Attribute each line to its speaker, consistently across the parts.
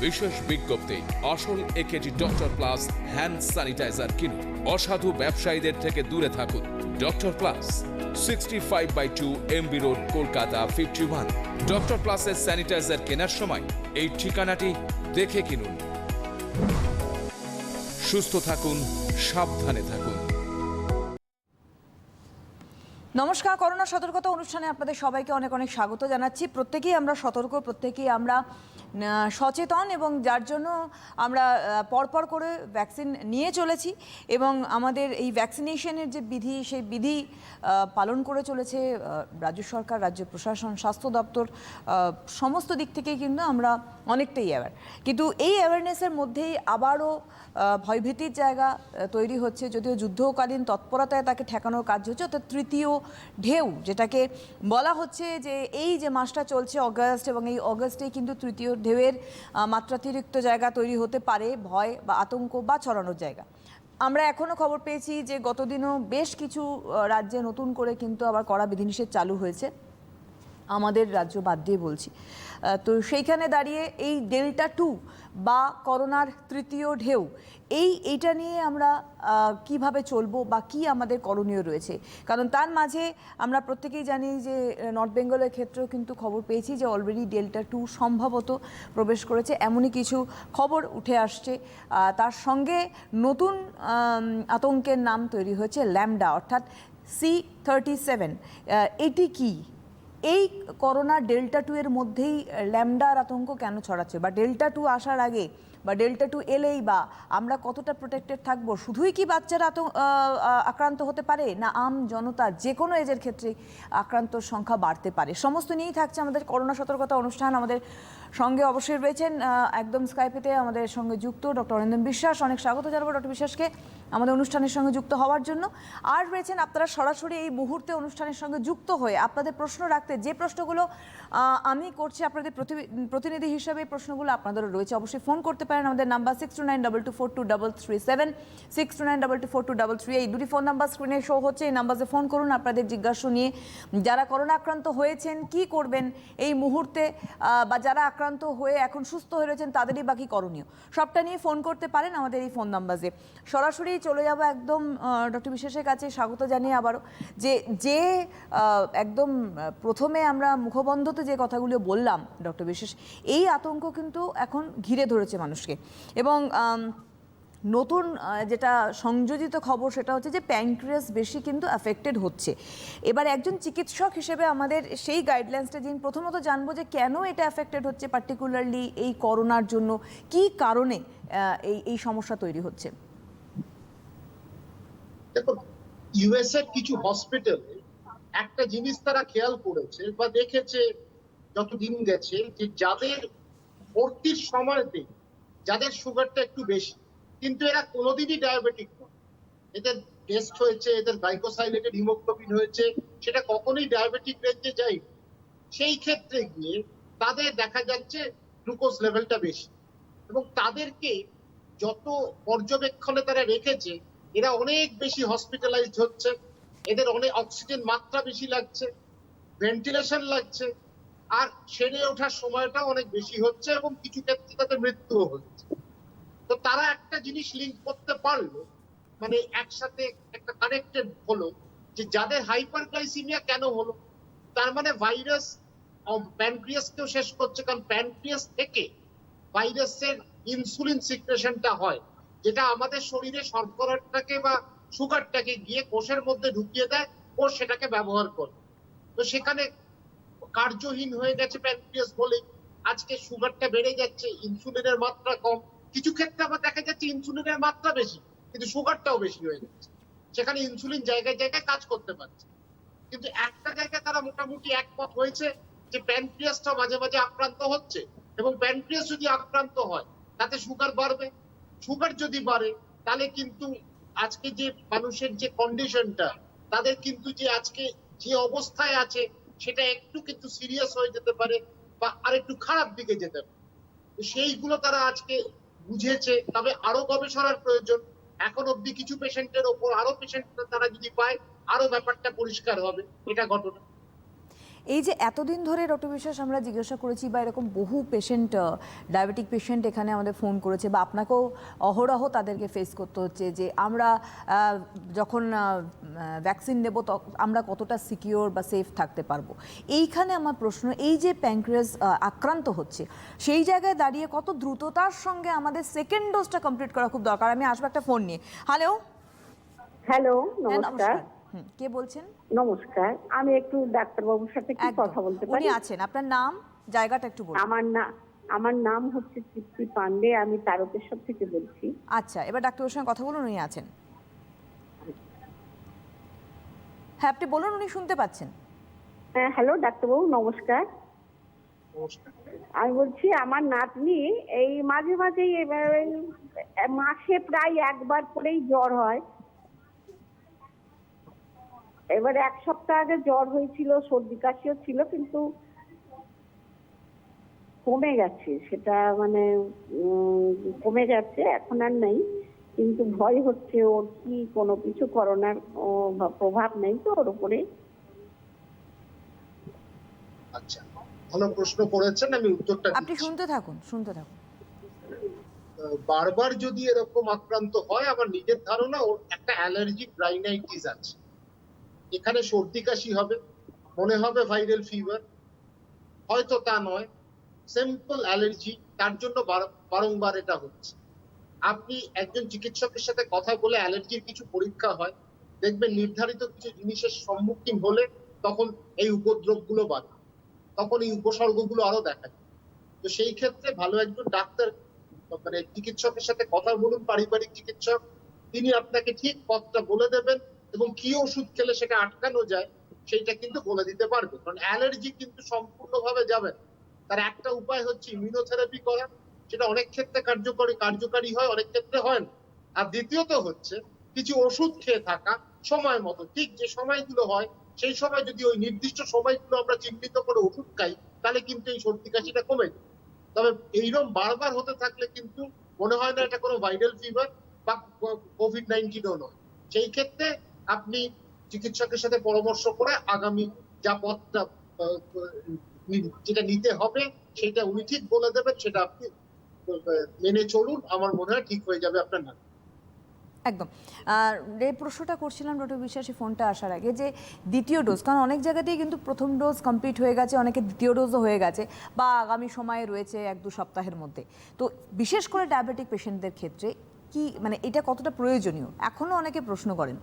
Speaker 1: বিশেষ বিজ্ঞপ্তি, আসল AKG doctor plus hand sanitiser কিনুন। অসাধু ব্যবসায়ীদের থেকে দূরে থাকুন। Doctor plus, 65/2 MB road, Kolkata 51। Doctor প্লাসের স্যানিটাইজার কেনার সময় এই ঠিকানাটি দেখে কিনুন। সুস্থ থাকুন, সাবধানে থাকুন।
Speaker 2: নমস্কার, করোনা সতর্কতা অনুষ্ঠানে আপনাদের সবাইকে অনেক অনেক স্বাগত জানাচ্ছি। প্রত্যেকেই আমরা সতর্ক, প্রত্যেকেই আমরা সচেতন, এবং যার জন্য আমরা পরপর করে ভ্যাকসিন নিয়ে চলেছি এবং আমাদের এই ভ্যাকসিনেশনের যে বিধি, সেই বিধি পালন করে চলেছে রাজ্য সরকার, রাজ্য প্রশাসন, স্বাস্থ্য দপ্তর, সমস্ত দিক থেকেই কিন্তু আমরা অনেকটাই অ্যাওয়ার। কিন্তু এই অ্যাওয়ারনেসের মধ্যেই আবারও ভয়ভীতির জায়গা তৈরি হচ্ছে, যদিও যুদ্ধকালীন তৎপরতায় তাকে ঠেকানোর কাজ হচ্ছে, অর্থাৎ তৃতীয় ঢেউ যেটাকে বলা হচ্ছে, যে এই যে মাসটা চলছে অগাস্ট, এবং এই অগাস্টেই কিন্তু তৃতীয় ঢেউয়ের মাত্রাতিরিক্ত জায়গা তৈরি হতে পারে, ভয় বা আতঙ্ক বা ছড়ানোর জায়গা। আমরা এখনও খবর পেয়েছি যে গতদিনও বেশ কিছু রাজ্যে নতুন করে কিন্তু আবার কড়া বিধিনিষেধ চালু হয়েছে, আমাদের রাজ্য বাদ দিয়ে বলছি। তো সেইখানে দাঁড়িয়ে এই ডেল্টা 2 বা করোনার তৃতীয় ঢেউ, এইটা নিয়ে আমরা কিভাবে চলবো বা কি আমাদের করণীয় রয়েছে। কারণ তার মাঝে আমরা প্রত্যেকেই জানি যে নর্থ বেঙ্গলের ক্ষেত্রেও কিন্তু খবর পেয়েছি যে অলরেডি ডেল্টা 2 সম্ভবত প্রবেশ করেছে, এমনই কিছু খবর উঠে আসছে। তার সঙ্গে নতুন আতঙ্কের নাম তৈরি হয়েছে ল্যামডা, অর্থাৎ C37। এটি কি? এই করোনা ডেল্টা 2 এর মধ্যেই ল্যামডার আতঙ্ক কেন ছড়াচ্ছে, বা ডেল্টা 2 আসার আগে বা ডেল্টা 2 এলেই বা আমরা কতটা প্রোটেক্টেড থাকবো? শুধুই কি বাচ্চারা আক্রান্ত হতে পারে, না আম জনতা যে কোনো এজের ক্ষেত্রে আক্রান্তর সংখ্যা বাড়তে পারে? সমস্ত নিয়েই থাকছে আমাদের করোনা সতর্কতা অনুষ্ঠান। আমাদের সঙ্গে অবশ্যই রয়েছেন একদম স্কাইপেতে আমাদের সঙ্গে যুক্ত ডক্টর অরিন্দম বিশ্বাস। অনেক স্বাগত জানাবো ডক্টর বিশ্বাসকে আমাদের অনুষ্ঠানের সঙ্গে যুক্ত হওয়ার জন্য। আর রয়েছেন আপনারা সরাসরি এই মুহূর্তে অনুষ্ঠানের সঙ্গে যুক্ত হয়ে আপনাদের প্রশ্ন রাখতে, যে প্রশ্নগুলো আমি করছি আপনাদের প্রতিনিধি হিসাবে, প্রশ্নগুলো আপনাদেরও রয়েছে। অবশ্যই ফোন করতে পারেন আমাদের নাম্বার 6292242337, 6292242338। এই দুটি ফোন নাম্বার স্ক্রিনে শো হচ্ছে, এই নাম্বারে ফোন করুন আপনাদের জিজ্ঞাসা নিয়ে। যারা করোনা আক্রান্ত হয়েছেন কি করবেন এই মুহূর্তে, বা যারা আক্রান্ত হয়ে এখন সুস্থ হয়ে রয়েছেন তাদেরই বাকি করণীয়, সবটা নিয়ে ফোন করতে পারেন আমাদের এই ফোন নাম্বারে। সরাসরি চলে যাবো একদম ডক্টর বিশ্বাসের কাছে, স্বাগত জানিয়ে আবারও যে একদম প্রথমে আমরা মুখবন্ধতে যে কথাগুলো বললাম ডক্টর বিশ্বাস, এই আতঙ্ক কিন্তু এখন ঘিরে ধরেছে মানুষকে। এবং নতুন যেটা সংযোজিত খবর সেটা হচ্ছে যে প্যানক্রিয়াস বেশি কিন্তু অ্যাফেক্টেড হচ্ছে। এবার একজন চিকিৎসক হিসেবে আমাদের সেই গাইডলাইন্সটা দিন। প্রথমত জানবো যে কেন এটা অ্যাফেক্টেড হচ্ছে, পার্টিকুলারলি এই করোনার জন্য কি কারণে এই সমস্যা তৈরি হচ্ছে?
Speaker 3: দেখুন, ইউএস এর কিছু হসপিটালে একটা জিনিস তারা খেয়াল করেছে বা দেখেছে যতদিন গেছে, যে যাদের ভর্তির সময়তে যাদের সুগারটা একটু বেশি, কিন্তু এরা কোনোদিনই ডায়াবেটিক নয়, এদের টেস্ট হয়েছে, এদের গ্লাইকোসাইলেটেড হিমোগ্লোবিন হয়েছে, সেটা কখনোই ডায়াবেটিক রেঞ্জে যায়, সেই ক্ষেত্রে গিয়ে তাদের দেখা যাচ্ছে গ্লুকোজ লেভেলটা বেশি। এবং তাদেরকে যত পর্যবেক্ষণে তারা রেখেছে, এরা অনেক বেশি হসপিটালাইজড হচ্ছে, এদের অনেক অক্সিজেন মাত্রা বেশি লাগছে, ভেন্টিলেশন লাগছে, আর সেরে ওঠার সময়টা অনেক বেশি হচ্ছে, এবং কিছু ক্ষেত্রে তাদের মৃত্যুও হচ্ছে। তো তারা একটা জিনিস লিঙ্ক করতে পারলো, মানে একসাথে একটা কানেক্টেড হলো, যে যাদের হাইপারগ্লাইসিমিয়া কেন হলো, তার মানে ভাইরাস প্যানক্রিয়াসকেও শেষ করছে, কারণ প্যানক্রিয়াস থেকে ভাইরাসের ইনসুলিন সিক্রেশনটা হয়, যেটা আমাদের শরীরে শর্করাটাকে বা সুগারটাকে গিয়ে কোষের মধ্যে ঢুকিয়ে দেয়, কোষ সেটাকে ব্যবহার করে। তো সেখানে কার্যহীন হয়ে গেছে প্যানক্রিয়াস বলে আজকে সুগারটা বেড়ে যাচ্ছে, ইনসুলিনের মাত্রা কম, কিছু ক্ষেত্রে আবার দেখা যাচ্ছে ইনসুলিনের মাত্রা বেশি কিন্তু সুগারটাও বেশি হয়ে যাচ্ছে, সেখানে ইনসুলিন জায়গায় জায়গায় কাজ করতে পারছে। কিন্তু একটা জায়গায় তারা মোটামুটি একমত হয়েছে যে প্যানক্রিয়াসটা মাঝে মাঝে আক্রান্ত হচ্ছে, এবং প্যানক্রিয়াস যদি আক্রান্ত হয় তাতে সুগার বাড়বে। সুগার যদি বাড়ে তাহলে কিন্তু আজকে যে মানুষের যে কন্ডিশনটা, তাদের কিন্তু যে আজকে যে অবস্থায় আছে সেটা একটু কিন্তু সিরিয়াস হয়ে যেতে পারে বা আরেকটু খারাপ দিকে যেতে পারে। সেইগুলো তারা আজকে বুঝেছে। তবে আরো গবেষণার প্রয়োজন। এখন অব্দি কিছু পেশেন্টের ওপর আরো পেশেন্ট তারা যদি পায়, আরো ব্যাপারটা পরিষ্কার হবে, এটা ঘটনা।
Speaker 2: এই যে এতদিন ধরে ডক্টর বিশ্বাস আমরা জিজ্ঞাসা করেছি বা এরকম বহু পেশেন্ট ডায়াবেটিক পেশেন্ট এখানে আমাদের ফোন করেছে বা আপনাকেও অহরহ তাদেরকে ফেস করতে হচ্ছে যে আমরা যখন ভ্যাকসিন নেব আমরা কতটা সিকিওর বা সেফ থাকতে পারবো। এইখানে আমার প্রশ্ন, এই যে প্যানক্রিয়াস আক্রান্ত হচ্ছে সেই জায়গায় দাঁড়িয়ে কত দ্রুততার সঙ্গে আমাদের সেকেন্ড ডোজটা কমপ্লিট করা খুব দরকার। আমি আসবো একটা ফোন নিয়ে। হ্যালো
Speaker 4: হ্যালো, নমস্কার।
Speaker 2: কে বলছেন?
Speaker 4: নমস্কার, আমি একটু ডাক্তারবাবুর সাথে কি কথা বলতে পারি?
Speaker 2: উনি আছেন, আপনার নাম জায়গাটা একটু বলুন।
Speaker 4: আমার নাম হচ্ছে তৃপ্তি পান্ডে, আমি তারকেশ্বর থেকে বলছি।
Speaker 2: আচ্ছা, এবার ডাক্তারের সঙ্গে কথা বলুন, উনি আছেন। হ্যাঁ, আপনি বলুন, উনি শুনতে পাচ্ছেন।
Speaker 4: হ্যাঁ, হ্যালো ডাক্তারবাবু, নমস্কার। আমি বলছি আমার নাতনি এই মাঝে মাঝেই মাসে প্রায় একবার করেই জ্বর হয়। এবারে এক সপ্তাহ আগে জ্বর হয়েছিল, সর্দি কাশিও ছিল, কিন্তু কমে গেছে, সেটা মানে কমে গেছে, এখন আর নেই। কিন্তু ভয় হচ্ছে ওর কি কোনো কিছু করোনার প্রভাব নেই তো ওর উপরে?
Speaker 3: আচ্ছা, ভালো প্রশ্ন করেছেন, আমি উত্তরটা
Speaker 2: আপনি শুনতে থাকুন।
Speaker 3: বারবার যদি এরকম আক্রান্ত হয়, আমার নিজের ধারণা ওর একটা অ্যালার্জিক রাইনাইটিস আছে। এখানে সর্দি কাশি হবে, মনে হবে ভাইরাল ফিভার, হয়তো তা নয়, সিম্পল অ্যালার্জি, তার জন্য বারংবার এটা হচ্ছে। আপনি একজন চিকিৎসকের সাথে কথা বলে অ্যালার্জির কিছু পরীক্ষা হয়, দেখবেন নির্ধারিত কিছু জিনিসের সম্মুখীন হলে তখন এই উপদ্রবগুলো বাড়ে, তখন এই উপসর্গগুলো আরো দেখা যায়। তো সেই ক্ষেত্রে ভালো একজন ডাক্তার মানে চিকিৎসকের সাথে কথা বলুন, পারিবারিক চিকিৎসক, তিনি আপনাকে ঠিক পথটা বলে দেবেন এবং কি ওষুধ খেলে সেটা আটকানো যায় সেইটা কিন্তু বলে দিতে পারবে। কারণ অ্যালার্জি কিন্তু সম্পূর্ণভাবে যাবে না। তার একটা উপায় হচ্ছে ইমিউনোথেরাপি করা, সেটা অনেক ক্ষেত্রে কার্যকারী হয়, অনেক ক্ষেত্রে হয় না। আর দ্বিতীয়ত হচ্ছে কিছু ওষুধ খেয়ে থাকা সময় মতো, ঠিক যে সময়গুলো হয় সেই সময় যদি ওই নির্দিষ্ট সময়গুলো আমরা চিহ্নিত করে ওষুধ খাই, তাহলে কিন্তু এই সর্দি কাশিটা কমে যায়। তবে এইরকম বারবার হতে থাকলে কিন্তু মনে হয় না এটা কোনো ভাইরাল ফিভার বা কোভিড-19ও নয়। সেই ক্ষেত্রে আপনি চিকিৎসকের সাথে পরামর্শ করে আগামী যা পথটা যেটা নিতে হবে সেটা উনি ঠিক বলে দেবেন, সেটা আপনি মেনে চলুন, আমার মনে হয় ঠিক হয়ে যাবে আপনার নাম।
Speaker 2: একদম। এই প্রশ্নটা করছিলাম ডক্টর বিশ্বাসী ফোনটা আসার আগে, যে দ্বিতীয় ডোজ, কারণ অনেক জায়গাতেই কিন্তু প্রথম ডোজ কমপ্লিট হয়ে গেছে, অনেকে দ্বিতীয় ডোজও হয়ে গেছে বা আগামী সময়ে রয়েছে 1-2 সপ্তাহের মধ্যে। তো বিশেষ করে ডায়াবেটিক পেশেন্টদের ক্ষেত্রে কি মানে এটা কতটা প্রয়োজনীয় এখনো অনেকে প্রশ্ন করেন।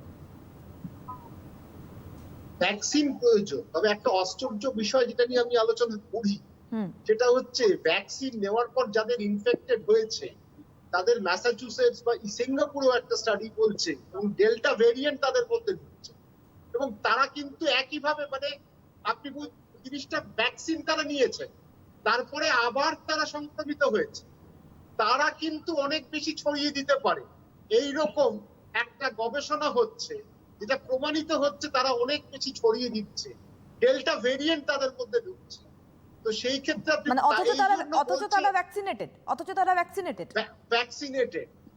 Speaker 3: ভ্যাকসিন প্রয়োজন, তবে একটা আশ্চর্য বিষয় যেটা নিয়ে আমি আলোচনা করি সেটা হচ্ছে ভ্যাকসিন নেওয়ার পর যাদের ইনফেক্টেড হয়েছে তাদের ম্যাসাচুসেটস বা সিঙ্গাপুরেও একটা স্টাডি বলছে এবং ডেল্টা ভেরিয়েন্ট তাদের মধ্যে ঢুকছে এবং তারা কিন্তু একইভাবে মানে আপনি জিনিসটা ভ্যাকসিন তারা নিয়েছে, তারপরে আবার তারা সংক্রমিত হয়েছে, তারা কিন্তু অনেক বেশি ছড়িয়ে দিতে পারে। এইরকম একটা গবেষণা হচ্ছে যেটা প্রমাণিত হচ্ছে তারা অনেক বেশি ছড়িয়ে দিচ্ছে, ডেল্টা ভেরিয়েন্ট তাদের মধ্যে ঢুকছে। তো সেই ক্ষেত্রে আপনি
Speaker 2: মানে অথচ তারা ভ্যাকসিনেটেড,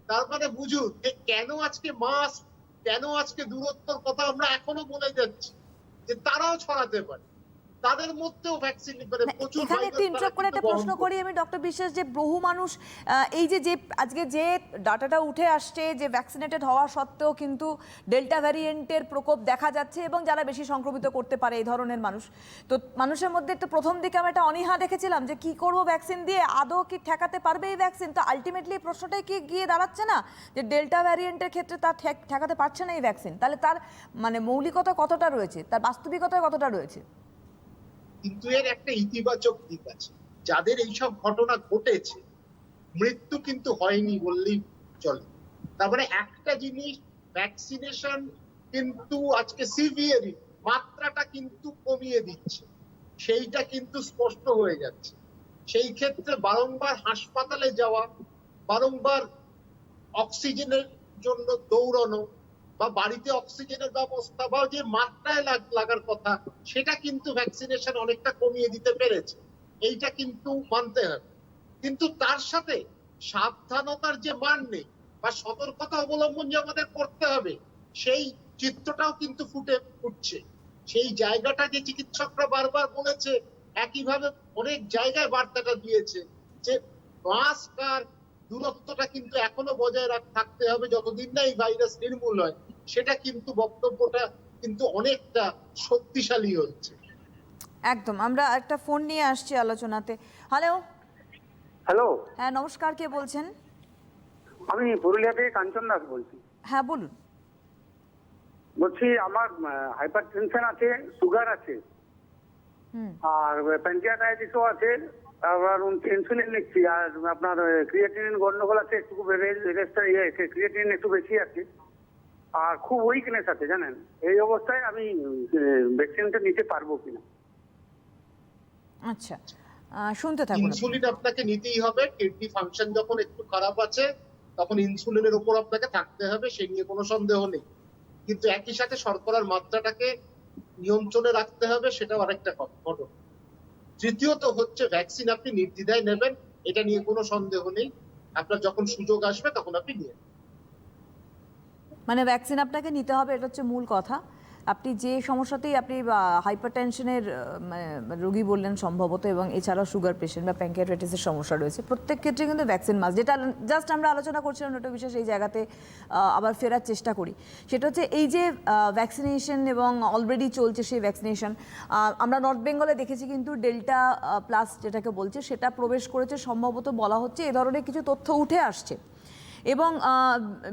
Speaker 3: তার মানে বুঝুন যে কেন আজকে মাস্ক, কেন আজকে দূরত্বর কথা আমরা এখনো বলে যাচ্ছি, যে তারাও ছড়াতে পারে, তাদের মধ্যেও ভ্যাকসিন প্রচুর।
Speaker 2: এখানে একটু ইন্টারাপ্ট করে একটা প্রশ্ন করি আমি ডক্টর বিশ্বাস, যে বহু মানুষ এই যে আজকে যে ডাটাটা উঠে আসছে যে ভ্যাকসিনেটেড হওয়া সত্ত্বেও কিন্তু ডেল্টা ভ্যারিয়েন্টের প্রকোপ দেখা যাচ্ছে এবং যারা বেশি সংক্রমিত করতে পারে এই ধরনের মানুষ, তো মানুষের মধ্যে একটু প্রথম দিকে আমি একটা অনীহা দেখেছিলাম যে কি করব ভ্যাকসিন দিয়ে, আদৌ কি ঠেকাতে পারবে এই ভ্যাকসিন? তো আলটিমেটলি প্রশ্নটাই কি গিয়ে দাঁড়াচ্ছে না যে ডেল্টা ভ্যারিয়েন্টের ক্ষেত্রে তার ঠেকাতে পারছে না এই ভ্যাকসিন, তাহলে তার মানে মৌলিকতা কতটা রয়েছে, তার বাস্তবিকতা কতটা রয়েছে?
Speaker 3: কিন্তু এর একটা ইতিবাচক দিক আছে, যাদের এইসব ঘটনা ঘটেছে মৃত্যু কিন্তু হয়নি বললেই চলে। তার মানে একটা জিনিস, ভ্যাকসিনেশন কিন্তু আজকে সিভিয়ারি মাত্রাটা কিন্তু কমিয়ে দিচ্ছে, সেইটা কিন্তু স্পষ্ট হয়ে যাচ্ছে। সেই ক্ষেত্রে বারংবার হাসপাতালে যাওয়া, বারংবার অক্সিজেনের জন্য দৌড়ানো বা বাড়িতে অক্সিজেনের ব্যবস্থা বা যে মাত্রায় লাগার কথা সেটা কিন্তু ভ্যাকসিনেশন অনেকটা কমিয়ে দিতে পেরেছে, এইটা কিন্তু মানতে হবে। কিন্তু তার সাথে সাবধানতার যে মান নেই বা সতর্কতা অবলম্বন যে আমাদের করতে হবে সেই চিত্রটাও কিন্তু ফুটছে। সেই জায়গাটা যে চিকিৎসকরা বারবার বলেছে, একইভাবে অনেক জায়গায় বার্তাটা দিয়েছে যে মাস্ক আর দূরত্বটা কিন্তু এখনো বজায় থাকতে হবে যতদিন না এই ভাইরাস নির্মূল হয়। সেটা কিন্তু বক্তব্যটা কিন্তু অনেকটা শক্তিশালী হচ্ছে।
Speaker 2: একদম। আমরা একটা ফোন নিয়ে আসছি আলোচনাতে। হ্যালো।
Speaker 5: হ্যালো,
Speaker 2: হ্যাঁ নমস্কার, কে বলছেন?
Speaker 5: আমি পুরুলিয়া থেকে কাঞ্চন দাস বলছি।
Speaker 2: হ্যাঁ বলুন।
Speaker 5: বলছি আমার হাইপার টেনশন আছে, সুগার আছে, আর প্যানক্রিয়াটাইটিসও আছে, আবার ইনসুলিন নিচ্ছি, আর আপনার ক্রিয়েটিনিন গন্ডগোল আছে, একটু ক্রিয়েটিনিন একটু বেশি আছে, আর খুব উইকনেস আছে জানেন। এই অবস্থায় আমি ভ্যাকসিনটা নিতে পারবো কিনা?
Speaker 2: আচ্ছা, শুনতে থাকুন।
Speaker 3: ইনসুলিন আপনাকে নিতেই হবে। কিডনি ফাংশন যখন একটু খারাপ আছে তখন ইনসুলিনের উপর আপনাকে থাকতে হবে, সে নিয়ে কোনো সন্দেহ নেই। কিন্তু একই সাথে শর্করার মাত্রাটাকে নিয়ন্ত্রণে রাখতে হবে, সেটাও আরেকটা ঘটনা। তৃতীয়ত হচ্ছে ভ্যাকসিন আপনি নির্দ্বিধায় নেবেন, এটা নিয়ে কোনো সন্দেহ নেই। আপনার যখন সুযোগ আসবে তখন আপনি নিয়ে নেবেন।
Speaker 2: মানে ভ্যাকসিন আপনাকে নিতে হবে, এটা হচ্ছে মূল কথা। আপনি যে সমস্যাতেই আপনি হাইপারটেনশনের রোগী বললেন সম্ভবত, এবং এছাড়াও সুগার পেশেন্ট বা প্যানক্রিয়াটাইটিসের সমস্যা রয়েছে, প্রত্যেক ক্ষেত্রে কিন্তু ভ্যাকসিন মাস্ট। যেটা জাস্ট আমরা আলোচনা করছিলাম একটা বিশেষ এই জায়গাতে আবার ফেরার চেষ্টা করি, সেটা হচ্ছে এই যে ভ্যাকসিনেশন এবং অলরেডি চলছে সেই ভ্যাকসিনেশন। আমরা নর্থ বেঙ্গলে দেখেছি কিন্তু ডেল্টা প্লাস যেটাকে বলছে সেটা প্রবেশ করেছে সম্ভবত, বলা হচ্ছে এ ধরনের কিছু তথ্য উঠে আসছে। এবং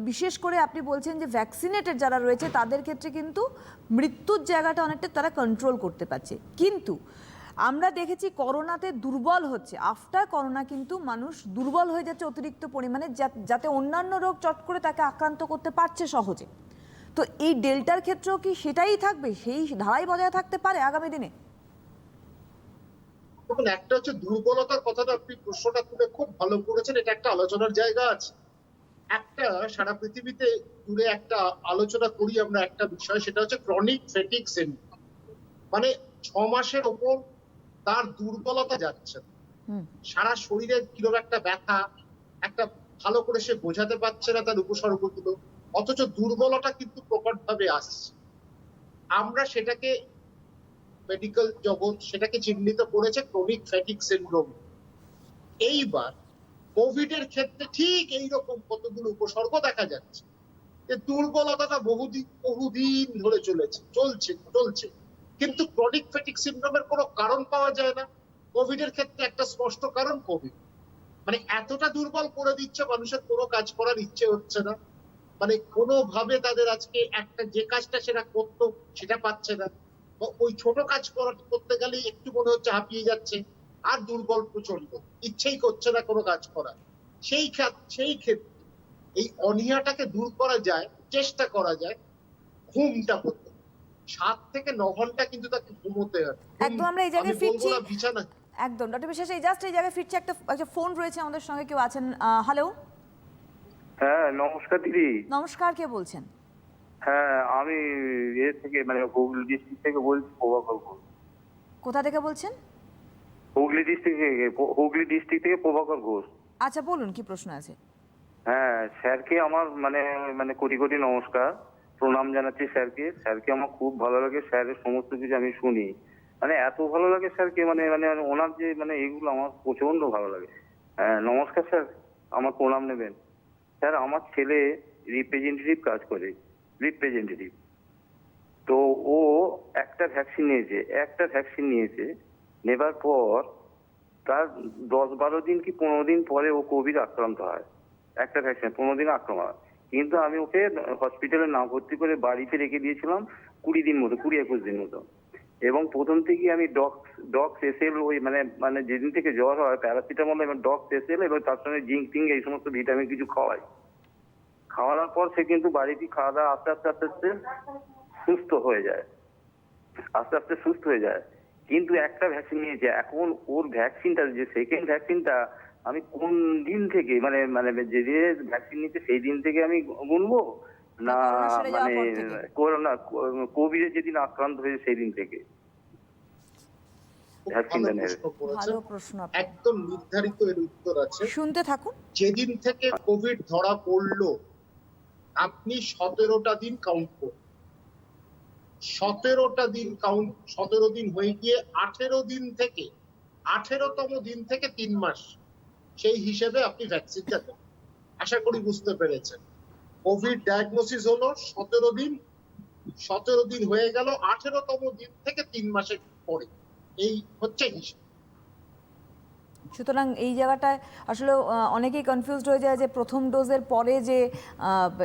Speaker 2: বিশেষ করে আপনি বলছেন যে ভ্যাকসিনেটেড যারা রয়েছে তাদের ক্ষেত্রে কিন্তু মৃত্যুর জায়গাটা অনেকটা তারা কন্ট্রোল করতে পারছে। কিন্তু আমরা দেখেছি করোনাতে দুর্বল হচ্ছে, আফটার করোনা কিন্তু মানুষ দুর্বল হয়ে যাচ্ছে অতিরিক্ত পরিমাণে, যাতে অন্যান্য রোগ চট করে তাকে আক্রান্ত করতে পারছে সহজে। তো এই ডেল্টার ক্ষেত্রেও কি সেটাই থাকবে, সেই ধারাই বজায় থাকতে পারে আগামী দিনে?
Speaker 3: দেখুন, একটা হচ্ছে দুর্বলতার কথাটা আপনি প্রশ্নটা তুলে খুব ভালো করেছেন, এটা একটা আলোচনার জায়গা আছে। একটা সারা পৃথিবীতে জুড়ে একটা আলোচনা করি আমরা একটা বিষয়, সেটা হচ্ছে ক্রনিক ফ্যাটিগ সিনড্রোম। মানে 6 মাসের ওপর তার দুর্বলতা যাচ্ছে, সারা শরীরে কিরকম একটা ব্যথা, একটা ভালো করে সে বোঝাতে পারছে না তার উপসর্গগুলো, অথচ দুর্বলতা কিন্তু প্রকটভাবে আসছে। আমরা সেটাকে মেডিকেল জগৎ সেটাকে চিহ্নিত করেছে ক্রনিক ফ্যাটিগ সিনড্রোম। এইবার কোভিড এর ক্ষেত্রে ঠিক এইরকম কতগুলো উপসর্গ দেখা যাচ্ছে, যে দুর্বলতাটা বহুদিন ধরে চলছে, কিন্তু ক্রনিক ফ্যাটিগ সিনড্রোমের কোনো কারণ পাওয়া যায় না। কোভিড এর ক্ষেত্রে একটা স্পষ্ট কারণ কোভিড, মানে এতটা দুর্বল করে দিচ্ছে মানুষের কোনো কাজ করার ইচ্ছে হচ্ছে না। মানে কোনোভাবে তাদের আজকে একটা যে কাজটা সেটা করতো সেটা পাচ্ছে না, ওই ছোট কাজ করতে গেলে একটু মনে হচ্ছে হাঁপিয়ে যাচ্ছে, আর দুর্বল প্রচন্ড, ইচ্ছেই করছে না কোনো কাজ করা। সেই ক্ষেত্রে এই অনীহাটাকে দূর করা যায়, চেষ্টা করা যায় ঘুমটা করতে। 7 থেকে 9 ঘন্টা কিন্তু তাকে ঘুমোতে হবে।
Speaker 2: একদম আমরা এই জায়গায় ফিরছি,
Speaker 3: বিছানা
Speaker 2: একদম ডক্টর বিশ্বাস এই জাস্ট এই জায়গায় ফিরছি। একটা ফোন রয়েছে আমাদের সঙ্গে, কেউ আছেন? হ্যালো।
Speaker 5: হ্যাঁ নমস্কার দিদি।
Speaker 2: নমস্কার, কে বলছেন?
Speaker 5: হ্যাঁ আমি থেকে মানে হুগলি ডিস্ট্রিক্ট থেকে বলছি, প্রভাকর ঘোষ।
Speaker 2: কোথা থেকে বলছেন?
Speaker 5: হুগলি ডিস্ট্রিক্ট থেকে প্রভাকর ঘোষ।
Speaker 2: আচ্ছা বলুন, কি প্রশ্ন আছে?
Speaker 5: হ্যাঁ স্যারকে আমার মানে মানে কোটি কোটি নমস্কার, প্রণাম জানাচ্ছি স্যারকে। স্যারকে আমার খুব ভালো লাগে, স্যারের সমস্ত কিছু আমি শুনি, মানে এত ভালো লাগে স্যারকে, মানে মানে ওনার যে মানে এইগুলো আমার প্রচন্ড ভালো লাগে। হ্যাঁ নমস্কার স্যার, আমার প্রণাম নেবেন। স্যার আমার ছেলে রিপ্রেজেন্টেটিভ কাজ করে, রিপ্রেজেন্টেটিভ। তো ও একটা ভ্যাকসিন নিয়েছে, নেবার পর তার 10-12 দিন কি 15 দিন পরে ও কোভিড আক্রান্ত হয়। একটা ভ্যাকসিন 15 দিন আক্রমণ হয়, কিন্তু আমি ওকে হসপিটালে না ভর্তি করে বাড়িতে রেখে দিয়েছিলাম 20-21 দিন মতো। এবং প্রথম থেকে আমি ডক্স এসএল ওই মানে মানে যেদিন থেকে জ্বর হয় প্যারাসিটামল এবং ডক্স এসএল এবং তার সঙ্গে জিঙ্ক টিঙ্ক এই সমস্ত ভিটামিন কিছু খাওয়াই। খাওয়ানোর পর সে কিন্তু বাড়িতে খাওয়া দাওয়া আস্তে আস্তে সুস্থ হয়ে যায়, কিন্তু একটা ভ্যাকসিন নিয়েছে। এখন ওর ভ্যাকসিনটা যে সেকেন্ড ভ্যাকসিনটা আমি কোন দিন থেকে মানে মানে যেদিন ভ্যাকসিন নিচ্ছে সেই দিন থেকে আমি গুনবো, না মানে করোনা কোভিড যেদিন আক্রান্ত হয়েছে সেই দিন থেকে ভ্যাকসিনটা নেবে?
Speaker 2: ভালো প্রশ্ন,
Speaker 3: একদম নির্ধারিত এর উত্তর আছে,
Speaker 2: শুনতে থাকুন।
Speaker 3: যেদিন থেকে কোভিড ধরা পড়লো আপনি 17টা দিন কাউন্ট করুন। 17টা দিন কাউন্ট, 17 দিন হয়ে গিয়ে 18তম দিন থেকে 3 মাস, সেই হিসেবে আপনি ভ্যাকসিনটা দেন। আশা করি বুঝতে পেরেছেন। কোভিড ডায়াগনোসিস হলো 17 দিন হয়ে গেল 18তম দিন থেকে 3 মাসের পরে, এই হচ্ছে হিসাব।
Speaker 2: সুতরাং এই জায়গাটায় আসলে অনেকেই কনফিউজড হয়ে যায় যে প্রথম ডোজের পরে যে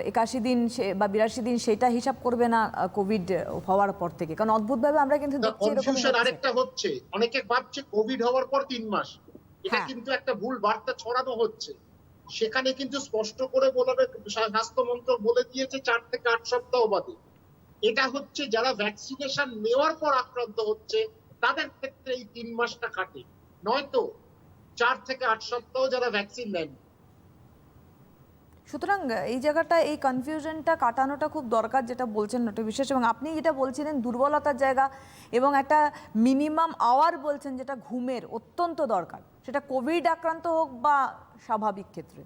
Speaker 2: 81 দিন বা 82 দিন সেটা হিসাব করবে না কোভিড হওয়ার পর থেকে, কারণ অদ্ভুতভাবে আমরা কিন্তু দেখছি এরকম
Speaker 3: কনফিউশন আরেকটা হচ্ছে, অনেকে ভাবছে কোভিড হওয়ার পর 3 মাস, এটা
Speaker 2: হ্যাঁ।
Speaker 3: কিন্তু একটা ভুল বার্তা ছড়ানো হচ্ছে। সেখানে কিন্তু স্পষ্ট করে বলাবে, স্বাস্থ্য মন্ত্রক বলে দিয়েছে 4 থেকে 8 সপ্তাহ বাদে। এটা হচ্ছে যারা ভ্যাকসিনেশন নেওয়ার পর আক্রান্ত হচ্ছে তাদের ক্ষেত্রে এই 3 মাসটা কাটে, নয়তো 4 থেকে 8 সপ্তাহ যারা ভ্যাকসিন নেন।
Speaker 2: সুতরাং এই জায়গাটা এই কনফিউশনটা কাটানোটা খুব দরকার, যেটা বলছেন ডক্টর বিশ্বাস, এবং আপনি যেটা বলছিলেন দুর্বলতার জায়গা এবং একটা মিনিমাম আওয়ার বলছেন যেটা ঘুমের অত্যন্ত দরকার, সেটা কোভিড আক্রান্ত হোক বা স্বাভাবিক ক্ষেত্রে।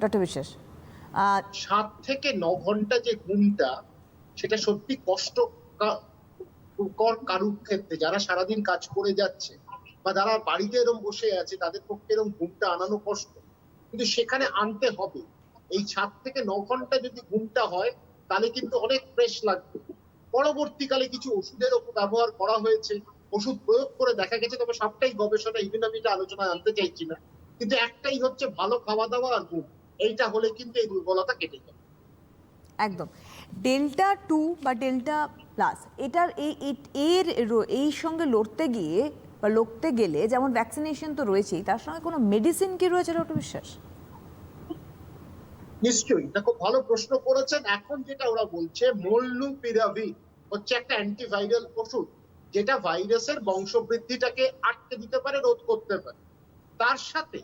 Speaker 2: ডক্টর বিশ্বাস,
Speaker 3: 7 থেকে 9 ঘন্টা যে ঘুমটা, সেটা সত্যি কষ্টকর কারুর ক্ষেত্রে, যারা সারাদিন কাজ করে যাচ্ছে বা যারা বাড়িতে এরকম বসে আছে তাদের পক্ষে এরকম ঘুমটা আনানো কষ্ট, কিন্তু সেখানে আনতে হবে। এই 7 থেকে 9 ঘন্টা যদি ঘুমটা হয় তাহলে কিন্তু অনেক ফ্রেশ লাগবে। পরবর্তীকালে কিছু ওষুধের ওপর ব্যবহার করা হয়েছে, ওষুধ প্রয়োগ করে দেখা গেছে, তবে সবটাই গবেষণা, ইভেন আমি এটা আলোচনায় আনতে চাইছি না, কিন্তু একটাই হচ্ছে ভালো খাওয়া দাওয়া আর ঘুম, এইটা হলে কিন্তু এই দুর্বলতা কেটে যাবে।
Speaker 2: একদম। ডেল্টা 2 বা ডেল্টা প্লাস এটার এই সঙ্গে লড়তে গেলে যেমন ভ্যাকসিনেশন তো রয়েছেই, তার সঙ্গে কোনো মেডিসিন কি রয়েছে ডক্টর বিশ্বাস?
Speaker 3: নিশ্চয়ই, এটা খুব ভালো প্রশ্ন করেছেন। এখন যেটা ওরা বলছে মোলনুপিরাভির হচ্ছে একটা অ্যান্টিভাইরাল ওষুধ, যেটা ভাইরাসের বংশবৃদ্ধিটাকে আটকে দিতে পারে, রোধ করতে পারে। তার সাথে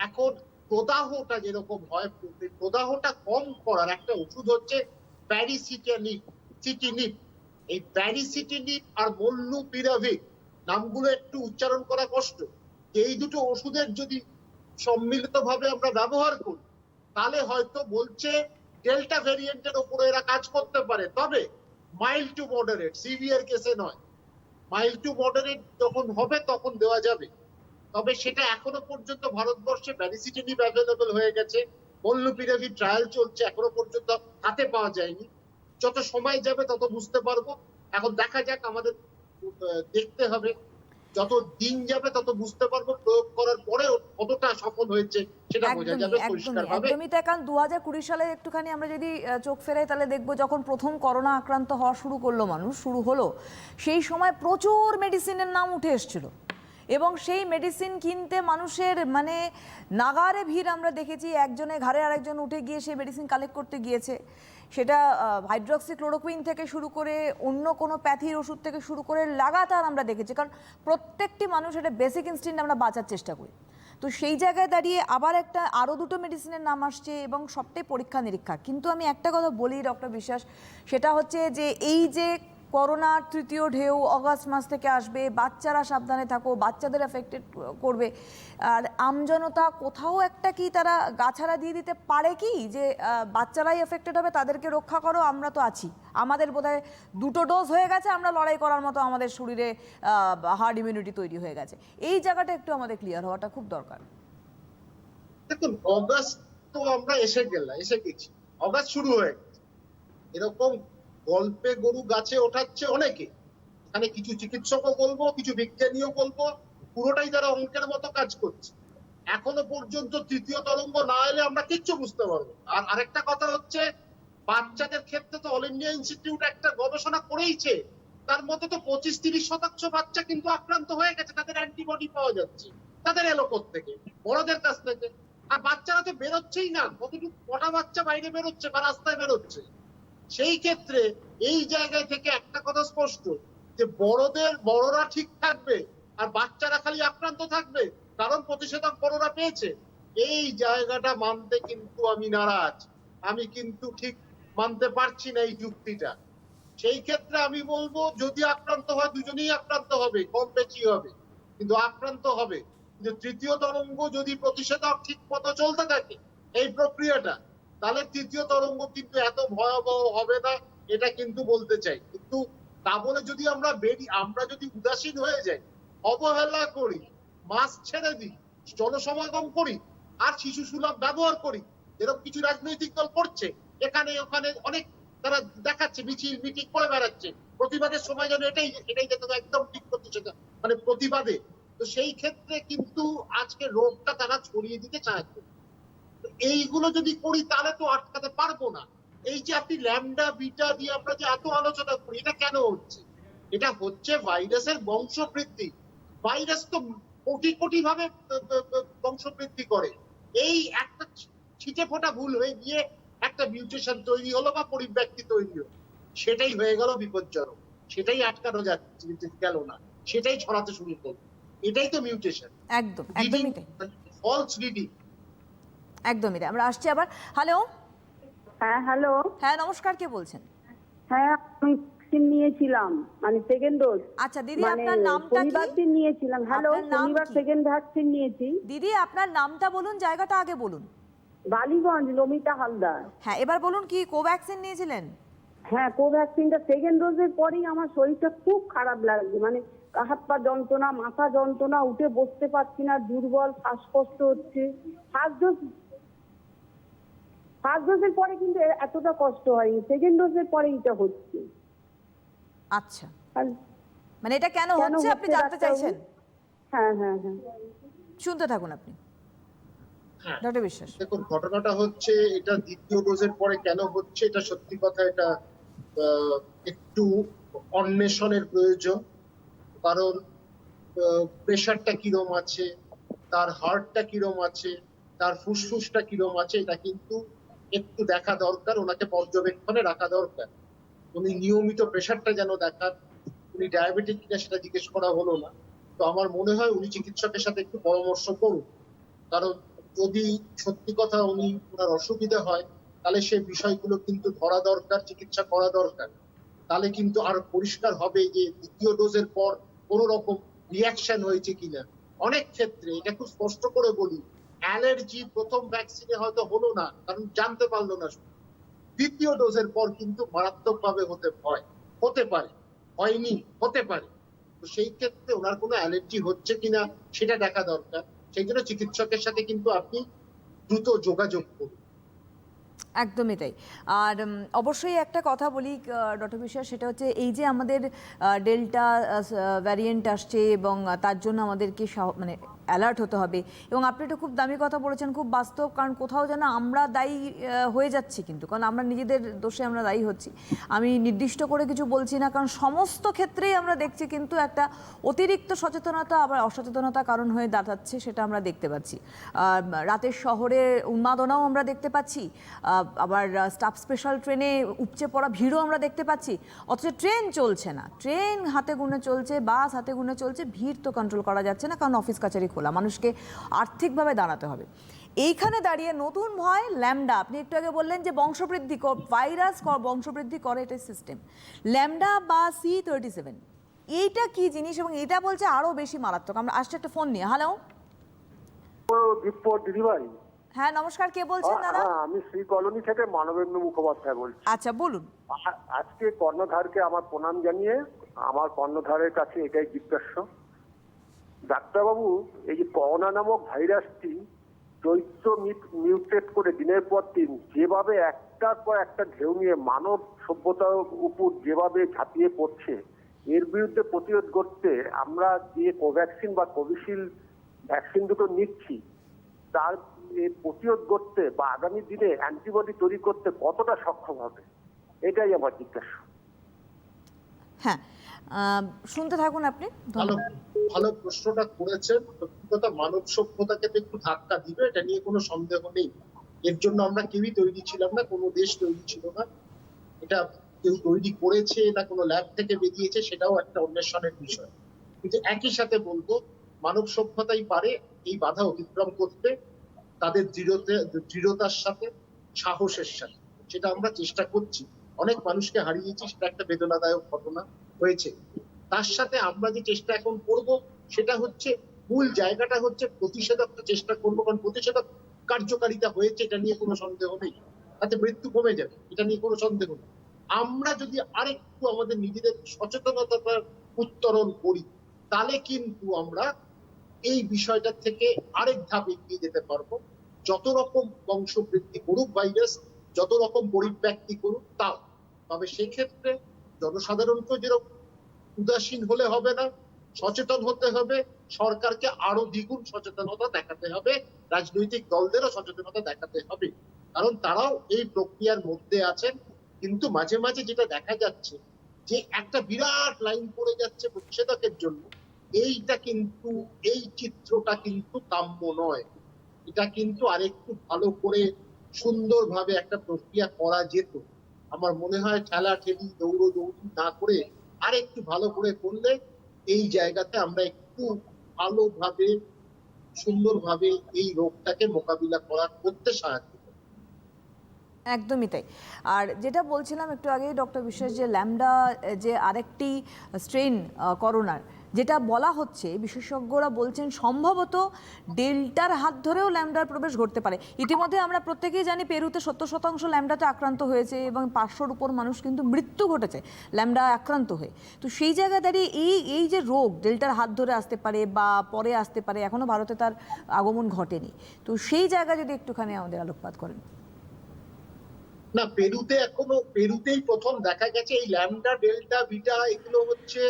Speaker 3: এখন প্রদাহটা যেরকম হয়, প্রদাহটা কম করার একটা ওষুধ হচ্ছে প্যারিসিটানিপ। এই প্যারিসিটানিপ আর মোলনুপিরাভির নামগুলো একটু উচ্চারণ করা কষ্ট। এই দুটো ওষুধের যদি সম্মিলিতভাবে আমরা ব্যবহার করি তাহলে হয়তো বলছে ডেল্টা ভেরিয়েন্টের উপরে এরা কাজ করতে পারে, তবে মাইল্ড টু মডারেট, সিভিয়ার কেসে নয়। মাইল্ড টু মডারেট যখন হবে তখন দেওয়া যাবে, তবে সেটা এখনো পর্যন্ত ভারতবর্ষে প্যারিসিটানিপ অ্যাভেলেবল হয়ে গেছে, মোলনুপিরাভির ট্রায়াল চলছে, এখনো পর্যন্ত হাতে পাওয়া যায়নি। যত সময় যাবে তত বুঝতে পারবো। এখন দেখা যাক, আমাদের দেখতে হবে, যত দিন যাবে তত বুঝতে পারবো প্রয়োগ করার পরে কতটা সফল হয়েছে সেটা বোঝা যাবে পরিষ্কারভাবে।
Speaker 2: একদমই তাই। কারণ 2020 সালে একটুখানি আমরা যদি চোখ ফেরাই তাহলে দেখবো যখন প্রথম করোনা আক্রান্ত হওয়া শুরু হলো সেই সময় প্রচুর মেডিসিনের নাম উঠে এসেছিল এবং সেই মেডিসিন কিনতে মানুষের মানে নাগারে ভিড় আমরা দেখেছি। একজনের ঘাড়ে আরেকজন উঠে গিয়ে সেই মেডিসিন কালেক্ট করতে গিয়েছে, সেটা হাইড্রক্সিক্লোরোকুইন থেকে শুরু করে অন্য কোনো প্যাথির ওষুধ থেকে শুরু করে লাগাতার আমরা দেখেছি, কারণ প্রত্যেকটি মানুষ একটা বেসিক ইনস্টিংক্ট আমরা বাঁচার চেষ্টা করি। তো সেই জায়গায় দাঁড়িয়ে আবার আরও দুটো মেডিসিনের নাম আসছে এবং সবটাই পরীক্ষা নিরীক্ষা। কিন্তু আমি একটা কথা বলি ডক্টর বিশ্বাস, সেটা হচ্ছে যে এই যে করোনার তৃতীয় ঢেউ অগাস্ট মাস থেকে আসবে, বাচ্চারা সাবধানে থাকো, বাচ্চাদের এফেক্টেড করবে, আর আমজনতা কোথাও একটা কি তারা গাছাড়া দিয়ে দিতে পারে কি যে বাচ্চারাই এফেক্টেড হবে, তাদেরকে রক্ষা করো, আমরা তো আছি, আমাদের বোধহয় 2টো ডোজ হয়ে গেছে, আমরা লড়াই করার মতো আমাদের শরীরে হার্ড ইমিউনিটি তৈরি হয়ে গেছে। এই জায়গাটা একটু আমাদের ক্লিয়ার হওয়াটা খুব দরকার।
Speaker 3: দেখুন, অগাস্ট তো আমরা এসে গেছি, অগাস্ট শুরু হয়ে গেছে। এরকম গল্পে গরু গাছে ওঠাচ্ছে অনেকে, এখানে কিছু চিকিৎসকও বলবো, কিছু বিজ্ঞানীও বলবো, পুরোটাই তারা অঙ্কের মতো কাজ করছে। এখনো পর্যন্ত তৃতীয় তরঙ্গ না এলে আমরা কিচ্ছু বুঝতে পারবো। আর আরেকটা কথা হচ্ছে, বাচ্চাদের ক্ষেত্রে তো অল ইন্ডিয়া ইনস্টিটিউট একটা গবেষণা করেইছে, তার মধ্যে তো 25-30% বাচ্চা কিন্তু আক্রান্ত হয়ে গেছে, তাদের অ্যান্টিবডি পাওয়া যাচ্ছে। তাদের এলো থেকে বড়দের কাছ থেকে, আর বাচ্চারা তো বেরোচ্ছেই না, কটা বাচ্চা বাইরে বেরোচ্ছে বা রাস্তায় বেরোচ্ছে। সেই ক্ষেত্রে এই জায়গায় থেকে একটা কথা স্পষ্ট, যে বড়রা ঠিক থাকবে আর বাচ্চারা খালি আক্রান্ত থাকবে, কারণ প্রতিষেধক বড়রা পেয়েছে। এই জায়গাটা মানতে কিন্তু আমি নারাজ, আমি কিন্তু ঠিক মানতে পারছি না এই যুক্তিটা। সেই ক্ষেত্রে আমি বলবো, যদি আক্রান্ত হয় দুজনেই আক্রান্ত হবে, কম বেশি হবে, কিন্তু আক্রান্ত হবে। কিন্তু তৃতীয় তরঙ্গ যদি প্রতিষেধক ঠিক মতো চলতে থাকে, এই প্রক্রিয়াটা, তাহলে তৃতীয় তরঙ্গ কিন্তু এত ভয়াবহ হবে না, এটা কিন্তু বলতে চাই। কিন্তু তা বলে যদি আমরা যদি উদাসীন হয়ে যাই, অবহেলা করি, মাস্ক ছেড়ে দিই, জনসমাগম করি আর শিশু সুলভ ব্যবহার করি, এরকম কিছু রাজনৈতিক দল করছে, এখানে ওখানে অনেক তারা দেখাচ্ছে, মিছিল মিটিং করে বেড়াচ্ছে, প্রতিবাদের সময় যেন এটাই যেত একদম ঠিক করছে সেটা, মানে প্রতিবাদে। তো সেই ক্ষেত্রে কিন্তু আজকে রোগটা তারা ছড়িয়ে দিতে চাইছে। এইগুলো যদি করি তাহলে তো আটকাতে পারবো না। এই যে আপনি ল্যামডা বিটা দিয়ে আমরা যে এত আলোচনা করি, এটা কেন হচ্ছে? এটা হচ্ছে ভাইরাসের বংশবৃদ্ধি। ভাইরাস তো কোটি কোটি ভাবে বংশবৃদ্ধি করে। এই একটা ছিটে ফোটা ভুল হয়ে গিয়ে একটা মিউটেশন তৈরি হলো বা পরিব্যক্তি তৈরি হলো, সেটাই হয়ে গেল বিপজ্জনক, সেটাই আটকানো যাচ্ছে গেল না, সেটাই ছড়াতে শুরু করলো। এটাই তো মিউটেশন,
Speaker 2: একদম একদমই তাই,
Speaker 3: ফলস রিডিং।
Speaker 2: একদমই তাই। আমরা আসছি আবার। হ্যালো,
Speaker 4: হ্যাঁ হ্যালো,
Speaker 2: হ্যাঁ নমস্কার, কে বলছেন?
Speaker 4: হ্যাঁ আমি ভ্যাকসিন নিয়েছিলাম, মানে সেকেন্ড ডোজ।
Speaker 2: আচ্ছা দিদি,
Speaker 4: মানে
Speaker 2: আপনার নামটা
Speaker 4: শনিবার
Speaker 2: কি?
Speaker 4: দিন নিয়েছিলাম। হ্যালো,
Speaker 2: আপনার নাম
Speaker 4: শনিবার
Speaker 2: কি?
Speaker 4: সেকেন্ড ভ্যাকসিন নিয়েছি।
Speaker 2: দিদি আপনার নামটা বলুন, জায়গাটা আগে বলুন।
Speaker 4: বালিগঞ্জ, নমিতা হালদার।
Speaker 2: হ্যাঁ এবার বলুন, কি কোভ্যাক্সিন নিয়েছিলেন?
Speaker 4: হ্যাঁ, কোভ্যাক্সিনটা সেকেন্ড ডোজের পরেই আমার শরীরটা খুব খারাপ লাগছে, মানে হাত পা যন্ত্রণা, মাথা যন্ত্রণা, উঠে বসতে পারছি না, দুর্বল, শ্বাসকষ্ট হচ্ছে। ফার্স্ট ডোজের পরে কিন্তু এতটা কষ্ট হয়নি, সেকেন্ড ডোজের পরে এটা হচ্ছে।
Speaker 2: আচ্ছা,
Speaker 4: আর
Speaker 2: মানে এটা কেন হচ্ছে আপনি জানতে
Speaker 4: ডাক্তারবাবু?
Speaker 2: চাইছেন?
Speaker 4: হ্যাঁ হ্যাঁ হ্যাঁ।
Speaker 2: শুনতে থাকুন আপনি,
Speaker 3: হ্যাঁ,
Speaker 2: ডক্টর বিশ্বাস।
Speaker 3: দেখুন ঘটনাটা হচ্ছে, এটা দ্বিতীয় ডোজের পরে কেন হচ্ছে, এটা সত্যি কথা, এটা একটু অন্বেষণের প্রয়োজন। কারণ প্রেশারটা কিরম আছে, তার হার্টটা কিরম আছে, তার ফুসফুসটা কিরম আছে, এটা কিন্তু একটু দেখা দরকার, ওনাকে পর্যবেক্ষণে রাখা দরকার। উনি নিয়মিত প্রেশারটা যেন দেখান। উনি ডায়াবেটিক কিনা সেটা জিজ্ঞেস করা হলো না। তো আমার মনে হয় উনি চিকিৎসকের সাথে একটু পরামর্শ করুন। কারণ যদি সত্যি কথা ওনার অসুবিধা হয়, তাহলে সেই বিষয়গুলো কিন্তু ধরা দরকার, চিকিৎসা করা দরকার। তাহলে কিন্তু আর পরিষ্কার হবে যে দ্বিতীয় ডোজের পর কোন রকম রিয়াকশন হয়েছে কিনা। অনেক ক্ষেত্রে এটা খুব স্পষ্ট করে বলি, অ্যালার্জি প্রথম ভ্যাকসিনে হয়তো হলো না, কারণ জানতে পারলো না। দ্বিতীয় ডোজের পর কিন্তু মারাত্মকভাবে হতে পারে, হয়নি, হতে পারে। তো সেই ক্ষেত্রে ওনার কোনো অ্যালার্জি হচ্ছে কিনা সেটা দেখা দরকার। সেই জন্য চিকিৎসকের সাথে কিন্তু আপনি দ্রুত যোগাযোগ করুন।
Speaker 2: একদমই তাই। আর অবশ্যই একটা কথা বলি ডক্টর বিশ্বাস, সেটা হচ্ছে এই যে আমাদের ডেল্টা ভ্যারিয়েন্ট আসছে এবং তার জন্য আমাদেরকে মানে অ্যালার্ট হতে হবে। এবং আপনি একটা খুব দামি কথা বলেছেন, খুব বাস্তব, কারণ কোথাও যেন আমরা দায়ী হয়ে যাচ্ছি, কিন্তু কারণ আমরা নিজেদের দোষে আমরা দায়ী হচ্ছি। আমি নির্দিষ্ট করে কিছু বলছি না, কারণ সমস্ত ক্ষেত্রেই আমরা দেখছি কিন্তু একটা অতিরিক্ত সচেতনতা আবার অসচেতনতার কারণ হয়ে দাঁড়াচ্ছে, সেটা আমরা দেখতে পাচ্ছি। রাতের শহরে উন্মাদনাও আমরা দেখতে পাচ্ছি, আবার স্টাফ স্পেশাল ট্রেনে উপচে পড়া ভিড়ও আমরা দেখতে পাচ্ছি। অথচ ট্রেন চলছে না, ট্রেন হাতে গুনে চলছে, বাস হাতে গুনে চলছে, ভিড় তো কন্ট্রোল করা যাচ্ছে না, কারণ অফিস কাছারি খোলা, মানুষকে আর্থিকভাবে দাঁড়াতে হবে। এইখানে দাঁড়িয়ে নতুন ভয় ল্যামডা। আপনি একটু আগে বললেন যে বংশবৃদ্ধি, ভাইরাস বংশবৃদ্ধি করে, এটাই সিস্টেম। ল্যামডা বা C37, এইটা কি জিনিস এবং এটা বলছে আরো বেশি মারাত্মক। আমরা আসছে একটা ফোন নিয়ে। হ্যালো
Speaker 6: দিদিভাই,
Speaker 2: হ্যাঁ নমস্কার, কে বলছেন দাদা?
Speaker 6: আমি শ্রী কলোনি থেকে মানবেন্দ্র মুখোপাধ্যায় বলছি।
Speaker 2: আচ্ছা বলুন।
Speaker 6: আজকে কর্ণধারকে আমার প্রণাম জানিয়ে আমার কর্ণধারের কাছে এটাই জিজ্ঞাসা, ডাক্তারবাবু, এই যে করোনা নামক ভাইরাসটি চৈত্র মিউটেট করে দিনের পর দিন যেভাবে একটার পর একটা ঢেউ নিয়ে মানব সভ্যতার উপর যেভাবে ঝাঁপিয়ে পড়ছে, এর বিরুদ্ধে প্রতিরোধ করতে আমরা যে কোভ্যাক্সিন বা কোভিশিল্ড ভ্যাকসিন দুটো নিচ্ছি, তার প্রতিরোধ করতে বা আগামী দিনে অ্যান্টিবডি তৈরি করতে কতটা সক্ষম হবে, এটাই আমার জিজ্ঞাসা।
Speaker 2: হ্যাঁ, শুনতে থাকুন আপনি।
Speaker 3: ভালো প্রশ্নটা করেছেন। সত্যি কথা, মানব সভ্যতাকে তো একটু ধাক্কা দিবে, এটা নিয়ে কোনো সন্দেহ নেই। এর জন্য আমরা কেউই তৈরি ছিলাম না, কোনো দেশ তৈরি ছিল না। এটা কেউ তৈরি করেছে না কোনো ল্যাব থেকে বেরিয়েছে, সেটাও একটা অন্বেষণের বিষয়। কিন্তু একই সাথে বলবো, মানব সভ্যতাই পারে এই বাধা অতিক্রম করতে, তাদের দৃঢ়তার সাথে, সাহসের সাথে। সেটা আমরা চেষ্টা করছি। অনেক মানুষকে হারিয়েছি, সেটা একটা বেদনাদায়ক ঘটনা হয়েছে। তার সাথে আমরা যে চেষ্টা এখন করব, সেটা হচ্ছে মূল জায়গাটা হচ্ছে প্রতিষেধকটা চেষ্টা করবো, কারণ প্রতিষেধক কার্যকারিতা হয়েছে, এটা নিয়ে কোনো সন্দেহ নেই, তাতে মৃত্যু কমে যাবে, এটা নিয়ে কোনো সন্দেহ নেই। আমরা যদি আরেকটু আমাদের নিজেদের সচেতনতার উত্তরণ করি, তাহলে কিন্তু আমরা এই বিষয়টা থেকে আরেক ধাপ এগিয়ে যেতে পারবো। যত রকম বংশবৃদ্ধি করুক ভাইরাস, যত রকম পরিব্যক্তি করুক তাও, তবে সেক্ষেত্রে জনসাধারণকে যেরকম উদাসীন হলে হবে না, সচেতন হতে হবে, সরকারকে আরো দ্বিগুণ সচেতনতা দেখাতে হবে, রাজনৈতিক দলদেরও সচেতনতা দেখাতে হবে, কারণ তারাও এই প্রক্রিয়ার মধ্যে আছেন। কিন্তু মাঝে মাঝে যেটা দেখা যাচ্ছে যে একটা বিরাট লাইন পড়ে যাচ্ছে প্রতিষেধকের জন্য, এইটা কিন্তু, এই চিত্রটা কিন্তু কাম্য নয়। এটা কিন্তু আরেকটু ভালো করে সুন্দরভাবে একটা প্রক্রিয়া করা যেত। আমার মনে হয় ঠেলাঠেলি দৌড়ি না করে আরেকটু ভালো করে করলে এই জায়গাতে আমরা একটু ভালোভাবে সুন্দরভাবে এই রোগটাকে মোকাবিলা করতে সাহায্য করব।
Speaker 2: একদমই তাই। আর যেটা বলছিলাম একটু আগেই ডক্টর বিশ্বাস, যে ল্যামডা যে আরেকটি স্ট্রেন করোনার, যেটা বলা হচ্ছে বিশেষজ্ঞরা বলছেন সম্ভবত ডেল্টার হাত ধরেও ল্যামডার প্রবেশ ঘটতে পারে। ইতিমধ্যে আমরা প্রত্যেকেই জানি পেরুতে 70% ল্যামডাতে আক্রান্ত হয়েছে এবং 500-র উপর মানুষ কিন্তু মৃত্যু ঘটেছে ল্যামডা আক্রান্ত হয়ে। তো সেই জায়গায় দাঁড়িয়ে এই যে রোগ ডেল্টার হাত ধরে আসতে পারে বা পরে আসতে পারে, এখনো ভারতে তার আগমন ঘটেনি, তো সেই জায়গায় যদি একটুখানি আমাদের আলোকপাত করেন।
Speaker 3: না, পেরুতেই প্রথম দেখা গেছে এই ল্যামডা, ডেল্টা, বিটা, এগুলো হচ্ছে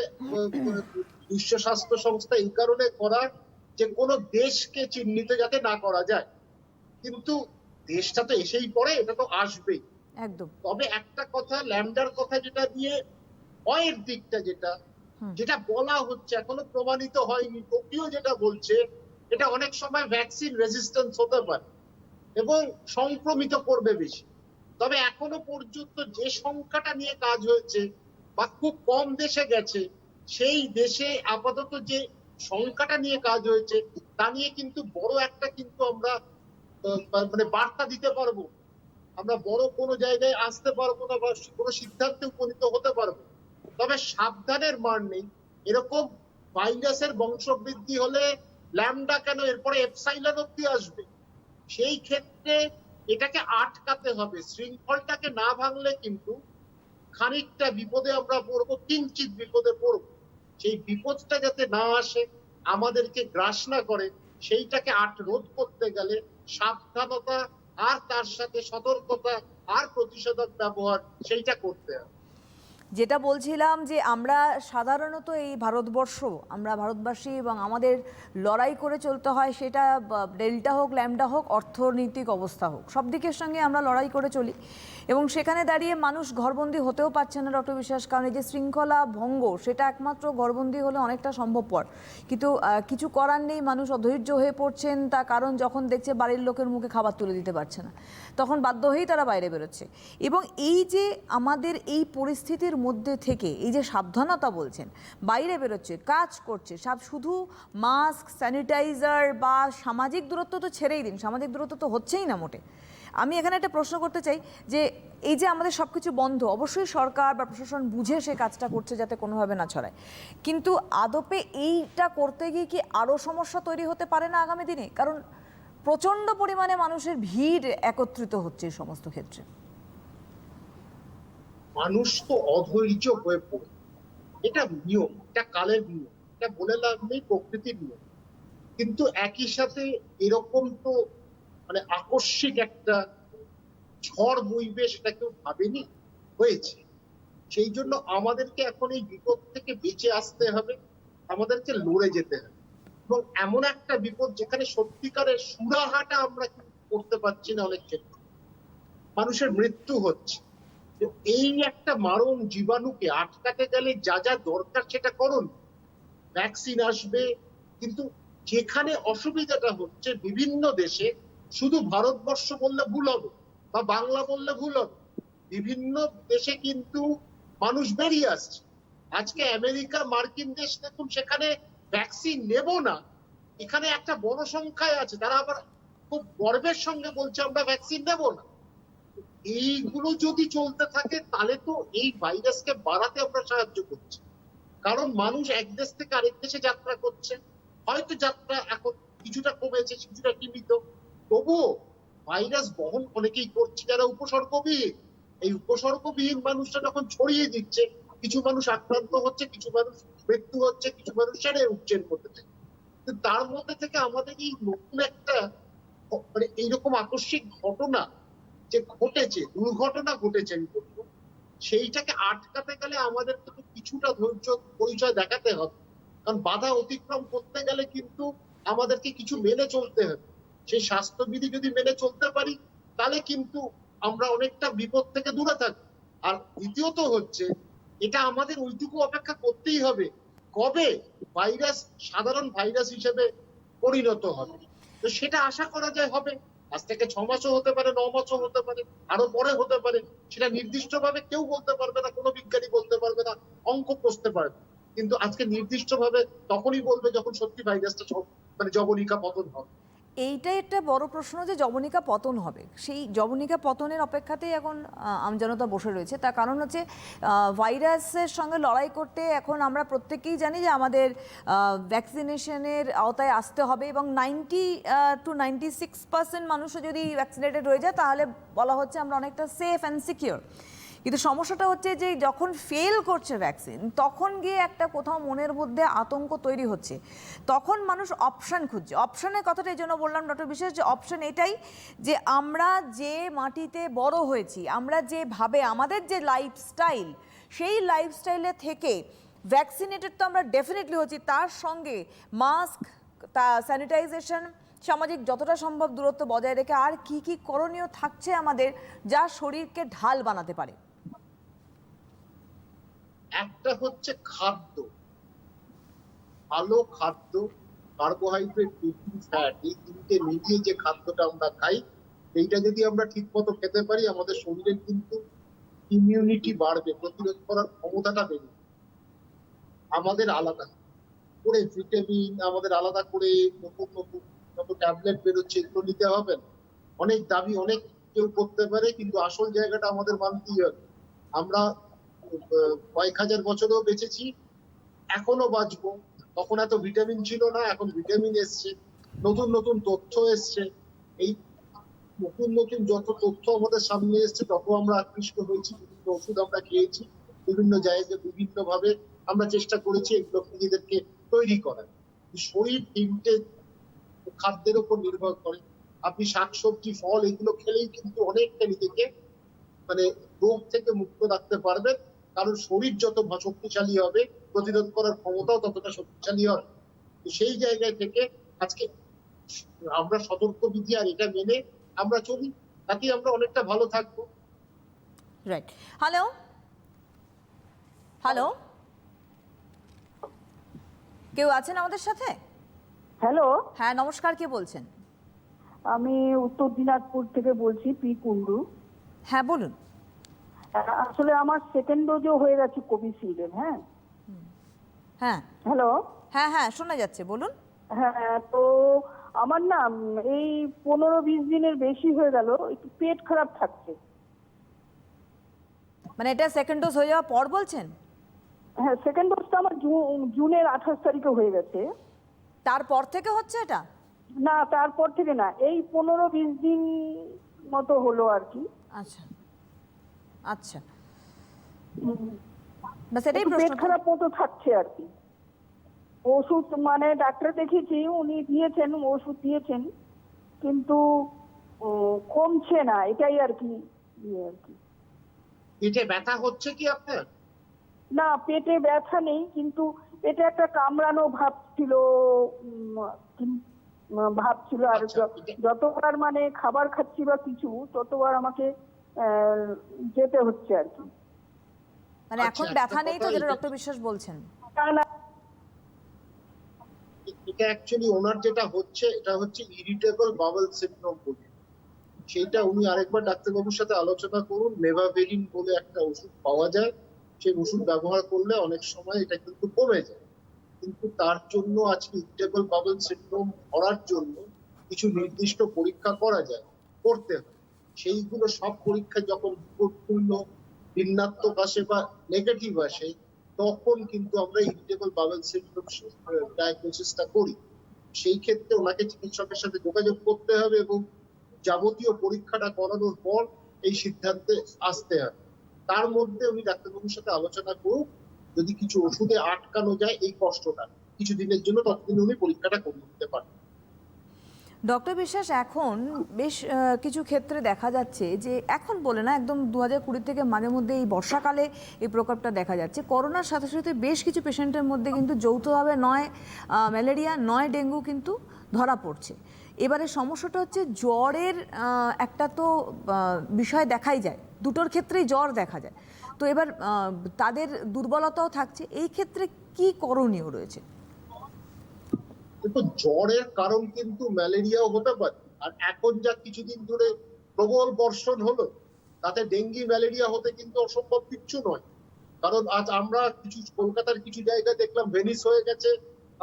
Speaker 3: বিশ্ব স্বাস্থ্য সংস্থা এই কারণে করার যে কোনো দেশকে চিহ্নিত যাতে না করা যায়, কিন্তু দেশটা তো এসেই পড়ে, এটা তো আসবেই
Speaker 2: একদম।
Speaker 3: তবে একটা কথা, ল্যামডার কথা যেটা দিয়ে ভয়ের দিকটা, যেটা বলা হচ্ছে এখনো প্রমাণিত হয়নি, টোকিও যেটা বলছে এটা অনেক সময় ভ্যাকসিন রেজিস্ট্যান্স হতে পারে এবং সংক্রমিত করবে বেশি। তবে এখনো পর্যন্ত যে সংখ্যাটা নিয়ে কাজ হয়েছে বা খুব কম দেশে গেছে, সেই দেশে আপাতত যে সংখ্যাটা নিয়ে কাজ হয়েছে তা নিয়ে কিন্তু বড় একটা কিন্তু আমরা মানে বার্তা দিতে পারবো, আমরা বড় কোনো জায়গায় আসতে পারবো না বা কোনো সিদ্ধান্তে উপনীত হতে পারবো। তবে সাবধানের মার নেই, এরকম ভাইরাসের বংশবৃদ্ধি হলে ল্যামডা কেন এরপরে এপসাইলন অব্দি আসবে, সেই ক্ষেত্রে এটাকে আটকাতে হবে। শৃঙ্খলটাকে না ভাঙলে কিন্তু খানিকটা বিপদে আমরা পড়বো, কিঞ্চিত বিপদে পড়বো। সেই বিপদটা যাতে না আসে, আমাদেরকে গ্রাস না করে, সেইটাকে রোধ করতে গেলে সাবধানতা আর তার সাথে সতর্কতা আর প্রতিষেধক ব্যবহার সেইটা করতে হবে।
Speaker 2: যেটা বলছিলাম যে আমরা সাধারণত এই ভারতবর্ষ, আমরা ভারতবাসী এবং আমাদের লড়াই করে চলতে হয়, সেটা ডেল্টা হোক, ল্যামডা হোক, অর্থনৈতিক অবস্থা হোক, সব দিকের সঙ্গে আমরা লড়াই করে চলি এবং সেখানে দাঁড়িয়ে মানুষ ঘরবন্দি হতেও পারছে না ডক্টর বিশ্বাস, কারণ এই যে শৃঙ্খলা ভঙ্গ, সেটা একমাত্র ঘরবন্দি হলে অনেকটা সম্ভবপর, কিন্তু কিছু করার নেই, মানুষ অধৈর্য হয়ে পড়ছেন। তার কারণ যখন দেখছে বাড়ির লোকের মুখে খাবার তুলে দিতে পারছে না, তখন বাধ্য হয়েই তারা বাইরে বেরোচ্ছে। এবং এই যে আমাদের এই পরিস্থিতির মধ্যে থেকে এই যে সাবধানতা বলছেন, বাইরে বেরোচ্ছে, কাজ করছে, শুধু মাস্ক, স্যানিটাইজার বা সামাজিক দূরত্ব তো ছেড়েই দিন, সামাজিক দূরত্ব তো হচ্ছেই না মোটে। আমি এখানে একটা প্রশ্ন করতে চাই যে এই যে আমাদের সব কিছু বন্ধ, অবশ্যই সরকার বা প্রশাসন বুঝে সে কাজটা করছে যাতে কোনোভাবে না ছড়ায়, কিন্তু আদপে এইটা করতে গিয়ে কি আরও সমস্যা তৈরি হতে পারে না আগামী দিনে? কারণ প্রচণ্ড পরিমাণে মানুষের ভিড় একত্রিত হচ্ছে এই সমস্ত ক্ষেত্রে।
Speaker 3: মানুষ তো অধৈর্য হয়ে পড়ে, এটা নিয়ম, এটা কালের নিয়ম, এটা বলে লাভ নেই, প্রকৃতির নিয়ম। কিন্তু একই সাথে এরকম তো মানে আকস্মিক একটা ঝড় বইবে সেটা কেউ ভাবেনি, হয়েছে। সেই জন্য আমাদেরকে এখন এই বিপদ থেকে বেঁচে আসতে হবে, আমাদেরকে লড়ে যেতে হবে। এবং এমন একটা বিপদ যেখানে সত্যিকারের সুরাহাটা আমরা করতে পারছি না, অনেক ক্ষেত্রে মানুষের মৃত্যু হচ্ছে। এই একটা মারণ জীবাণুকে আটকাতে গেলে যা যা দরকার সেটা করুন, ভ্যাকসিন আসবে। কিন্তু যেখানে অসুবিধাটা হচ্ছে বিভিন্ন দেশে, শুধু ভারতবর্ষ বললে ভুল হবে বা বাংলা বললে ভুল হবে, বিভিন্ন দেশে কিন্তু মানুষ বেরিয়ে আসছে। আজকে আমেরিকা, মার্কিন দেশ দেখুন, সেখানে ভ্যাকসিন নেব না, এখানে একটা বড় সংখ্যায় আছে, তারা আবার খুব গর্বের সঙ্গে বলছে আমরা ভ্যাকসিন নেব না। এইগুলো যদি চলতে থাকে তাহলে তো এই ভাইরাসকে বাড়াতে আমরা সাহায্য করছি, কারণ মানুষ এক দেশ থেকে আরেক দেশে যাত্রা করছে, হয়তো যাত্রা এখন কিছুটা কমেছে, কিছুটা সীমিত, তবুও ভাইরাস বহন অনেকেই করছে যারা উপসর্গবিহীন। এই উপসর্গবিহীন মানুষটা যখন ছড়িয়ে দিচ্ছে, কিছু মানুষ আক্রান্ত হচ্ছে, কিছু মানুষ মৃত্যু হচ্ছে, কিছু মানুষ সেরে উঠছেন করতে। কিন্তু তার মধ্যে থেকে আমাদের এই নতুন একটা মানে এইরকম আকস্মিক ঘটনা যে ঘটেছে, দুর্ঘটনা ঘটেছে, আমি বলবো সেইটাকে আটকাতে গেলে আমাদের কিন্তু কিছুটা ধৈর্য পরিচয় দেখাতে হবে। কারণ বাধা অতিক্রম করতে গেলে কিন্তু আমাদেরকে কিছু মেনে চলতে হবে। সেই স্বাস্থ্যবিধি যদি মেনে চলতে পারি তাহলে কিন্তু আমরা অনেকটা বিপদ থেকে দূরে থাকবো। আর দ্বিতীয়ত হচ্ছে, এটা আমাদের ওইটুকু অপেক্ষা করতেই হবে কবে ভাইরাস সাধারণ ভাইরাস হিসেবে পরিণত হবে। তো সেটা আশা করা যায় হবে। আজ থেকে 6 মাসও হতে পারে, 9 মাসও হতে পারে, আরো পরে হতে পারে। সেটা নির্দিষ্টভাবে কেউ বলতে পারবে না, কোনো বিজ্ঞানী বলতে পারবে না, অঙ্ক কষতে পারবে। কিন্তু আজকে নির্দিষ্টভাবে তখনই বলবে যখন সত্যি ভাইরাসটা মানে জবনিকা পতন হবে।
Speaker 2: এইটাই একটা বড় প্রশ্ন যে যবনিকা পতন হবে, সেই যবনিকা পতনের অপেক্ষাতেই এখন আমজনতা বসে রয়েছে। তার কারণ হচ্ছে ভাইরাসের সঙ্গে লড়াই করতে এখন আমরা প্রত্যেকেই জানি যে আমাদের ভ্যাকসিনেশনের আওতায় আসতে হবে, এবং 90 to 96% মানুষও যদি ভ্যাকসিনেটেড হয়ে যায় তাহলে বলা হচ্ছে আমরা অনেকটা সেফ অ্যান্ড সিকিউর। কিন্তু সমস্যাটা হচ্ছে যে যখন ফেল করছে ভ্যাকসিন, তখন গিয়ে একটা কোথাও মনের মধ্যে আতঙ্ক তৈরি হচ্ছে, তখন মানুষ অপশান খুঁজছে। অপশানের কথাটা এই জন্য বললাম ডক্টর বিশ্বাস, যে অপশান এটাই যে আমরা যে মাটিতে বড় হয়েছি, আমরা যেভাবে আমাদের যে লাইফস্টাইল, সেই লাইফস্টাইলে থেকে ভ্যাকসিনেটেড তো আমরা ডেফিনেটলি হচ্ছি, তার সঙ্গে মাস্ক, তা স্যানিটাইজেশন, সামাজিক যতটা সম্ভব দূরত্ব বজায় রেখে আর কি কি করণীয় থাকছে আমাদের যা শরীরকে ঢাল বানাতে পারে?
Speaker 3: একটা হচ্ছে খাদ্য, ভালো খাদ্য, কার্বোহাইড্রেট, প্রোটিন, ফ্যাট, এই তিনটে মিলিয়ে যে খাদ্যটা আমরা খাই, এইটা যদি আমরা ঠিক মতো খেতে পারি আমাদের শরীরের কিন্তু ইমিউনিটি বাড়বে, প্রতিরোধ করার ক্ষমতাটা বেড়ে। আমাদের আলাদা করে ভিটামিন, আমাদের আলাদা করে নতুন নতুন যত ট্যাবলেট বেরোচ্ছে এগুলো নিতে হবে না। অনেক দাবি অনেক কেউ করতে পারে, কিন্তু আসল জায়গাটা আমাদের মানতেই হবে। আমরা কয়েক হাজার বছরও বেঁচেছি, এখনো বাঁচবো। তখন এত ভিটামিন ছিল না, এখন ভিটামিন এসছে, নতুন নতুন তথ্য এসছে। এই নতুন নতুন যত তথ্য আমাদের সামনে এসছে তত আমরা আকৃষ্ট হয়েছি, বিভিন্ন ওষুধ আমরা খেয়েছি, বিভিন্ন জায়গায় বিভিন্ন ভাবে আমরা চেষ্টা করেছি এগুলো নিজেদেরকে তৈরি করার। শরীর তিনটে খাদ্যের উপর নির্ভর করে। আপনি শাকসবজি, ফল এগুলো খেলেই কিন্তু অনেকটা নিজেকে মানে রোগ থেকে মুক্ত রাখতে পারবেন। কারণ শরীর যত শক্তিশালী হবে, প্রতিরোধ করার ক্ষমতাও ততটা শক্তিশালী হবে। সেই জায়গায় থেকে আজকে আমরা সতর্কবিধি আর এটা মেনে আমরা চলি, তাতে আমরা অনেকটা ভালো থাকবো।
Speaker 2: রাইট। হ্যালো হ্যালো, কেউ আছেন আমাদের সাথে?
Speaker 7: হ্যালো,
Speaker 2: হ্যাঁ নমস্কার, কে বলছেন?
Speaker 7: আমি উত্তর দিনাজপুর থেকে বলছি, পি কুন্ডু।
Speaker 2: হ্যাঁ বলুন।
Speaker 7: আসলে আমার সেকেন্ড ডোজও হয়ে গেছে কোভিশিল্ডের। হ্যাঁ
Speaker 2: হ্যাঁ
Speaker 7: হ্যালো,
Speaker 2: হ্যাঁ হ্যাঁ শোনা যাচ্ছে, বলুন।
Speaker 7: হ্যাঁ তো আমার না এই 15-20 দিনের বেশি হয়ে গেল, একটু পেট খারাপ থাকছে।
Speaker 2: মানে এটা সেকেন্ড ডোজ হয়ে যাওয়ার পর বলছেন?
Speaker 7: হ্যাঁ, সেকেন্ড ডোজটা আমার জুনের 28 তারিখে হয়ে গেছে।
Speaker 2: তারপর থেকে হচ্ছে এটা?
Speaker 7: না, তারপর থেকে না, এই 15-20 দিন মতো হলো আর কি।
Speaker 2: আচ্ছা আচ্ছা, না সেটাই
Speaker 7: একটু পেট
Speaker 2: প্রশ্ন।
Speaker 7: খারাপ মতো থাকছে আর কি। ওষুধ মানে ডাক্তার দেখিয়েছি, উনি দিয়েছেন, ওষুধ দিয়েছেন, কিন্তু কমছে না, এটাই আর কি।
Speaker 3: পেটে ব্যথা হচ্ছে কি আপনার?
Speaker 7: না, পেটে ব্যথা নেই, কিন্তু পেটে একটা কামড়ানো ভাব ছিল, আর যতবার মানে খাবার খাচ্ছি বা কিছু, ততবার আমাকে যেতে হচ্ছে আর কি।
Speaker 2: মানে এখন ব্যথা নেই তো, যেটা ডক্টর বিশ্বাস বলছেন?
Speaker 7: না,
Speaker 3: এটা অ্যাকচুয়ালি ওনার যেটা হচ্ছে, এটা হচ্ছে ইরিটেবল বাউল সিনড্রোম বলে। সেটা উনি আরেকবার ডাক্তারবাবুর সাথে আলোচনা করুন। নেভাভেরিন বলে একটা ওষুধ পাওয়া যায়, সেই ওষুধ ব্যবহার করলে অনেক সময় এটা কিন্তু কমে যায়। কিন্তু তার জন্য আজকে ইরিটেবল বাউল সিনড্রোম ধরার জন্য কিছু নির্দিষ্ট পরীক্ষা করা যায়, করতে হয়। সেইগুলো সব পরীক্ষা যখন রিপোর্টপূর্ণ ঋণাত্মক আসে বা নেগেটিভ আসে, তখন কিন্তু আমরা ইরিটেবল বাউল সিনড্রোম ডায়াগনোসিসটা করি। সেই ক্ষেত্রে ওনাকে চিকিৎসকের সাথে যোগাযোগ করতে হবে এবং যাবতীয় পরীক্ষাটা করানোর পর এই সিদ্ধান্তে আসতে হবে। তার মধ্যে উনি ডাক্তারবাবুর সাথে আলোচনা করুক, যদি কিছু ওষুধে আটকানো যায় এই কষ্টটা কিছুদিনের জন্য, ততদিন উনি পরীক্ষাটা করে নিতে পারেন।
Speaker 2: ডক্টর বিশ্বাস, এখন বেশ কিছু ক্ষেত্রে দেখা যাচ্ছে যে এখন বলে না, একদম 2020 থেকে মাঝে মধ্যে এই বর্ষাকালে এই প্রকোপটা দেখা যাচ্ছে। করোনার সাথে সাথে বেশ কিছু পেশেন্টের মধ্যে কিন্তু যৌথভাবে নয় ম্যালেরিয়া নয় ডেঙ্গু কিন্তু ধরা পড়ছে। এবারে সমস্যাটা হচ্ছে জ্বরের একটা তো বিষয় দেখাই যায়, দুটোর ক্ষেত্রেই জ্বর দেখা যায়। তো এবার তাদের দুর্বলতাও থাকছে, এই ক্ষেত্রে কি করণীয় রয়েছে?
Speaker 3: কিন্তু জ্বরের কারণ কিন্তু ম্যালেরিয়াও হতে পারে। আর এখন যা কিছুদিন ধরে প্রবল বর্ষণ হলো, তাতে ডেঙ্গি ম্যালেরিয়া হতে কিন্তু অসম্ভব কিচ্ছু নয়। কারণ আজ আমরা কিছু কলকাতার কিছু জায়গা দেখলাম ভেনিস হয়ে গেছে,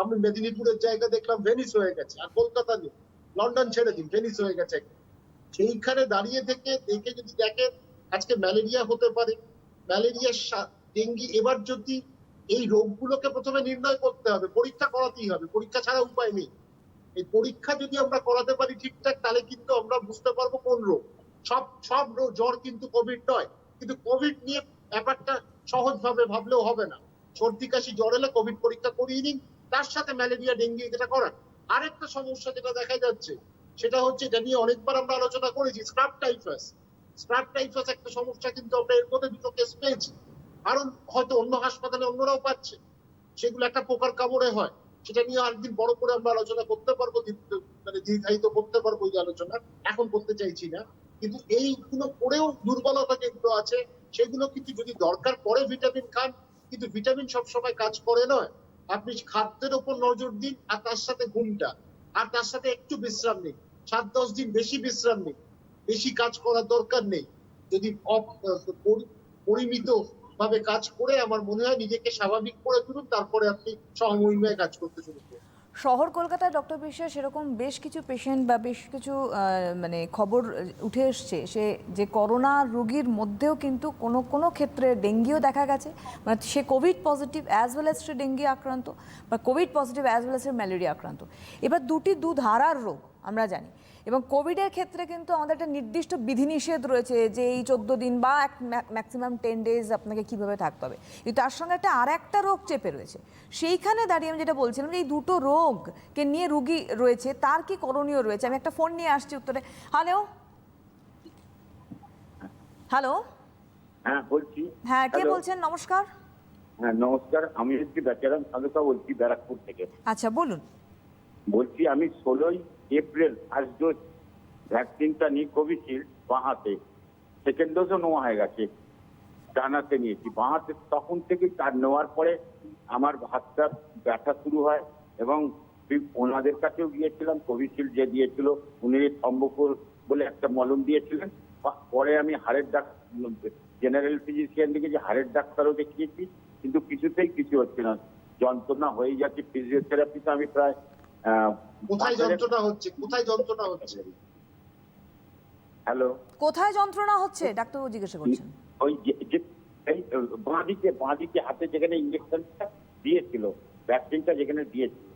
Speaker 3: আমি মেদিনীপুরের জায়গা দেখলাম ভেনিস হয়ে গেছে, আর কলকাতা নেই, লন্ডন ছেড়ে দিন, ভেনিস হয়ে গেছে। সেইখানে দাঁড়িয়ে থেকে দেখে যদি দেখেন আজকে ম্যালেরিয়া হতে পারে, ম্যালেরিয়া ডেঙ্গি, এবার যদি এই রোগগুলোকে প্রথমে নির্ণয় করতে হবে, পরীক্ষা করাতেই হবে, পরীক্ষা ছাড়া উপায় নেই। এই পরীক্ষা যদি আমরা করাতে পারি ঠিকঠাক, তাহলে কিন্তু আমরা বুঝতে পারবো কোন রোগ। সব জ্বর কিন্তু কোভিড নয়, কিন্তু কোভিড নিয়ে ব্যাপারটা সহজভাবে ভাবলেও হবে না। সর্দি কাশি জ্বর এলে কোভিড পরীক্ষা করিয়ে নিন, তার সাথে ম্যালেরিয়া ডেঙ্গি এটা করান। আরেকটা সমস্যা যেটা দেখা যাচ্ছে সেটা হচ্ছে, এটা নিয়ে অনেকবার আমরা আলোচনা করেছি, স্ক্রাব টাইফাস। স্ক্রাব টাইফাস একটা সমস্যা, কিন্তু আমরা এর মধ্যে 2টো কেস পেয়েছি, কারণ হয়তো অন্য হাসপাতালে অন্যরাও পাচ্ছে। সেগুলো একটা পোকার কামড়ে হয়, সেটা নিয়ে আরেকদিন বড় করে আমরা আলোচনা করতে পারবো, মানে দীর্ঘায়িত করতে পারবো এই আলোচনা, এখন করতে চাইছি না। কিন্তু এইগুলো করেও দুর্বলতা যেগুলো আছে সেগুলো কিন্তু যদি দরকার পড়ে ভিটামিন খান, কিন্তু ভিটামিন সবসময় কাজ করে নয়। আপনি খাদ্যের উপর নজর দিন, আর তার সাথে ঘুমটা, আর তার সাথে একটু বিশ্রাম নিন, 7-10 দিন বেশি বিশ্রাম নিন, বেশি কাজ করার দরকার নেই। যদি পরিমিত ভাবে কাজ করে আমার মনে হয় নিজেকে স্বাভাবিক করে তুলুন, তারপরে আপনি সহমহিমায় কাজ করতে শুরু করুন।
Speaker 2: শহর কলকাতায় ডক্টর বিশ্বাস এরকম বেশ কিছু পেশেন্ট বা বেশ কিছু মানে খবর উঠে এসছে যে করোনা রোগীর মধ্যেও কিন্তু কোনো ক্ষেত্রে ডেঙ্গিও দেখা গেছে, মানে সে covid positive as well as সে ডেঙ্গি আক্রান্ত, বা covid positive as well as সে ম্যালেরিয়া আক্রান্ত। এবার দু ধারার রোগ আমরা জানি, এবং কোভিডের ক্ষেত্রে কিন্তু আমাদের একটা নির্দিষ্ট বিধিনিষেধ রয়েছে যে এই 14 দিন বা ম্যাক্সিমাম 10 ডেজ আপনাকে কিভাবে থাকতে হবে, কিন্তু তার সঙ্গে আরেকটা রোগ চেপে রয়েছে। সেইখানে দাঁড়িয়ে আমি যেটা বলছিলাম যে এই দুটো রোগকে নিয়ে রুগী রয়েছে, তার কি করণীয় রয়েছে? আমি একটা ফোন নিয়ে আসছি উত্তরে। হ্যালো হ্যালো
Speaker 8: হ্যাঁ বলছি।
Speaker 2: হ্যাঁ, কে
Speaker 8: Hello?
Speaker 2: বলছেন? নমস্কার।
Speaker 8: হ্যাঁ নমস্কার, আমি হচ্ছি বেচারাম সাধুকা বলছি ব্যারাকপুর থেকে।
Speaker 2: আচ্ছা বলুন।
Speaker 8: বলছি আমি 16 এপ্রিল ফার্স্ট ডোজ ভ্যাকসিনটা নিই কোভিশিল্ড বাঁহাতে, সেকেন্ড ডোজও নেওয়া হয়ে গেছে, ডানাতে নিয়েছি বাঁহাতে। তখন থেকে তার নেওয়ার পরে আমার হাতটা ব্যথা শুরু হয়, এবং ওনাদের কাছেও গিয়েছিলাম, কোভিশিল্ড যে দিয়েছিল উনি সম্ভবপুর বলে একটা মলম দিয়েছিলেন। পরে আমি হাড়ের ডাক্তার, জেনারেল ফিজিশিয়ান দিকে যে হাড়ের ডাক্তারও দেখিয়েছি, কিন্তু কিছুতেই কিছু হচ্ছে না, যন্ত্রণা হয়ে যাচ্ছে। ফিজিওথেরাপিতে আমি প্রায়
Speaker 3: কোথায় যন্ত্রণা হচ্ছে, কোথায় যন্ত্রণা হচ্ছে?
Speaker 8: হ্যালো,
Speaker 2: কোথায় যন্ত্রণা হচ্ছে ডাক্তারবাবু জিজ্ঞাসা করছেন?
Speaker 8: ওই যে বাঁদিকে হাতে যেখানে ইঞ্জেকশনটা দিয়েছিল, ভ্যাকসিনটা যেখানে দিয়েছিল।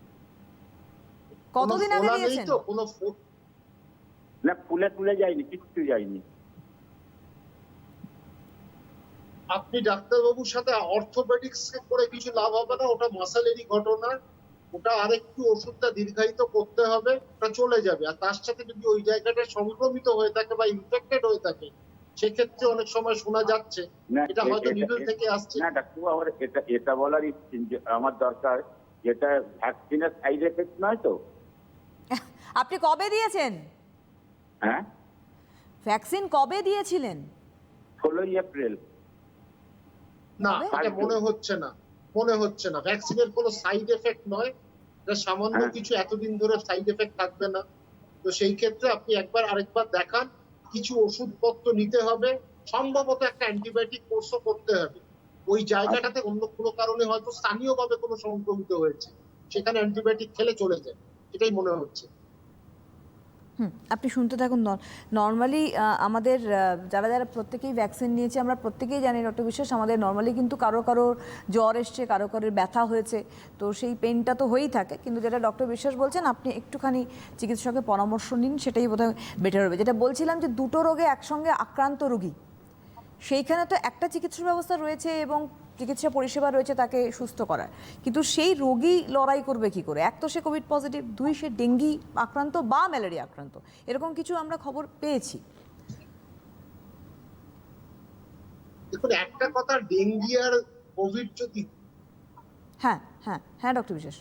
Speaker 2: কতদিন আগে
Speaker 3: ফোলা নেই
Speaker 2: দিয়েছেন?
Speaker 3: তো কোনো?
Speaker 8: না, ফুলে যায়নি, কিচ্ছু যায়নি।
Speaker 3: আপনি ডাক্তারবাবুর সাথে অর্থোপেডিক্স করে কিছু লাভ হবে না, ওটা মাসালেরই ঘটনা, ওটা আরেকটু ওষুধটা দীর্ঘায়িত করতে হবে, ওটা চলে যাবে। আর তার সাথে যদি ওই জায়গাটা সংক্রমিত হয়ে থাকে বা ইনফেক্টেড হয়ে থাকে, সেক্ষেত্রে অনেক সময় শোনা যাচ্ছে এটা হয়তো নিডল থেকে আসছে।
Speaker 8: না ডাক্তারবাবু, আমার এটা বলার আমার দরকার, যেটা ভ্যাকসিনের সাইড এফেক্ট নয় তো?
Speaker 2: আপনি কবে দিয়েছেন
Speaker 8: হ্যাঁ,
Speaker 2: ভ্যাকসিন? কবে দিয়েছিলেন?
Speaker 8: 16 এপ্রিল।
Speaker 3: না,
Speaker 2: কবে?
Speaker 3: এটা মনে হচ্ছে না ভ্যাকসিনের কোনো সাইড এফেক্ট নয়, এটা সামান্য কিছু, এতদিন ধরে সাইড এফেক্ট থাকবে না। তো সেই ক্ষেত্রে আপনি আরেকবার দেখান, কিছু ওষুধপত্র নিতে হবে, সম্ভবত একটা অ্যান্টিবায়োটিক কোর্সও করতে হবে। ওই জায়গাটাতে অন্য কোনো কারণে হয়তো স্থানীয়ভাবে কোনো সংক্রমিত হয়েছে, সেখানে অ্যান্টিবায়োটিক খেলে চলে যায়, এটাই মনে হচ্ছে।
Speaker 2: আপনি শুনতে থাকুন। নর্মালি আমাদের যারা যারা প্রত্যেকেই ভ্যাকসিন নিয়েছে আমরা প্রত্যেকেই জানি ডক্টর বিশ্বাস, আমাদের নর্মালি কিন্তু কারো জ্বর এসছে, কারোর ব্যথা হয়েছে, তো সেই পেনটা তো হয়েই থাকে। কিন্তু যেটা ডক্টর বিশ্বাস বলছেন, আপনি একটুখানি চিকিৎসকের পরামর্শ নিন, সেটাই বোধহয় বেটার হবে। যেটা বলছিলাম যে দুটো রোগে একসঙ্গে আক্রান্ত রোগী, সেইখানে তো একটা চিকিৎসা ব্যবস্থা রয়েছে এবং চিকিৎসা পরিষেবা রয়েছে তাকে সুস্থ করার, কিন্তু সেই রোগী লড়াই করবে কি করে? এক তো সে কোভিড পজিটিভ, দুই সে ডেঙ্গি আক্রান্ত বা ম্যালেরিয়া আক্রান্ত, এরকম কিছু আমরা খবর পেয়েছি।
Speaker 3: দেখুন, একটা কথা, ডেঙ্গি আর কোভিড যদি
Speaker 2: হ্যাঁ হ্যাঁ হ্যাঁ ডক্টর বিশ্বাস,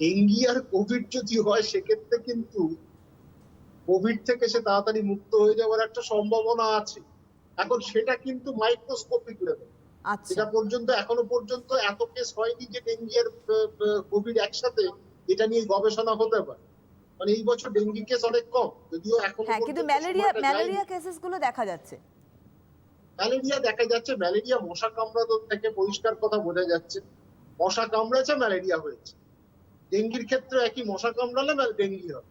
Speaker 3: ডেঙ্গি আর কোভিড যদি হয় সেক্ষেত্রে কিন্তু কোভিড থেকে সে তাড়াতাড়ি মুক্ত হয়ে যাওয়ার একটা সম্ভাবনা আছে। এখন সেটা কিন্তু মাইক্রোস্কোপিক লেভেল।
Speaker 2: আচ্ছা,
Speaker 3: সেটা পর্যন্ত এখনো পর্যন্ত এত কেস হয়নি যে ডেঙ্গি আর কোভিড একসাথে, এটা নিয়ে গবেষণা হতে পারে। মানে এই বছর ডেঙ্গি কেস অনেক কম, যদিও এখন
Speaker 2: হ্যাঁ, কিন্তু ম্যালেরিয়া কেসেস গুলো দেখা যাচ্ছে।
Speaker 3: ম্যালেরিয়া মশা কামড়ানো থেকে পরিষ্কার কথা বোঝা যাচ্ছে, মশা কামড়েছে ম্যালেরিয়া হয়েছে। ডেঙ্গির ক্ষেত্রে একই, মশা কামড়ালে ডেঙ্গি হয়।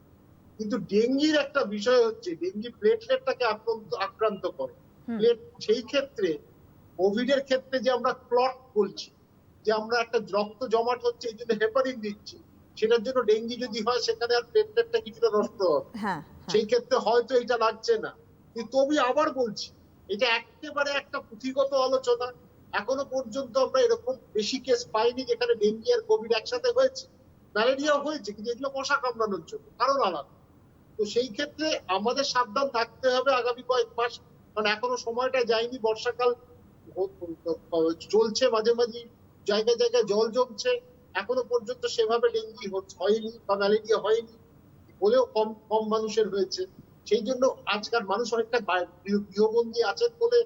Speaker 3: কিন্তু ডেঙ্গির একটা বিষয় হচ্ছে, ডেঙ্গি প্লেটলেটটাকে আক্রান্ত করে। সেই ক্ষেত্রে কোভিড এর ক্ষেত্রে যে আমরা ক্লট বলছি, যে আমরা একটা রক্ত জমাট হচ্ছে এই জন্য হেপারিন দিচ্ছি, সেটার জন্য ডেঙ্গি যদি হয় সেখানে আর প্লেটলেটটা কিছুটা নষ্ট হবে। সেই ক্ষেত্রে হয়তো এটা লাগছে না। কিন্তু তবে আবার বলছি, এটা একেবারে একটা পুঁথিগত আলোচনা। এখনো পর্যন্ত আমরা এরকম বেশি কেস পাইনি যেখানে ডেঙ্গি আর কোভিড একসাথে হয়েছে। ম্যালেরিয়া হয়েছে, কিন্তু এগুলো মশা কামড়ানোর জন্য, কারণ আলাদা। তো সেই ক্ষেত্রে আমাদের সাবধান থাকতে হবে আগামী কয়েক মাস, কারণ এখনো সময়টা যায়নি। বর্ষাকাল চলছে, মাঝে মাঝে জায়গায় জায়গায় জল জমছে। এখনো পর্যন্ত সেভাবে ডেঙ্গি হয়নি বা ম্যালেরিয়া হয়নি, হলেও কম কম মানুষের হয়েছে। সেই জন্য আজকাল মানুষ অনেকটা গৃহবন্দী আছেন বলে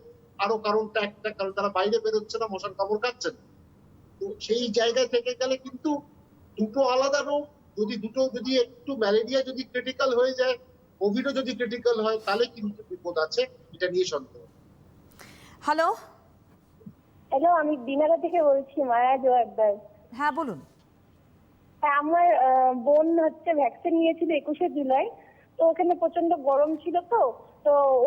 Speaker 3: আরো কারণটা একটা, কারণ তারা বাইরে বেরোচ্ছে না, মশার কামড় খাচ্ছে না। তো সেই জায়গায় থেকে গেলে কিন্তু দুটো আলাদা রোগ। যদি একটু ম্যালেরিয়া যদি ক্রিটিক্যাল হয়ে যায়, কোভিডও যদি ক্রিটিক্যাল হয়, তাহলে কিন্তু বিপদ আছে, এটা নিয়ে সন্দেহ।
Speaker 2: হ্যালো,
Speaker 9: আমি দিনারা থেকে বলছি, মায়া জোয়ারদার।
Speaker 2: হ্যাঁ বলুন।
Speaker 9: আমার বোন ভ্যাকসিন নিয়েছিল 21শে জুলাই, তো ওখানে প্রচন্ড গরম ছিল, তো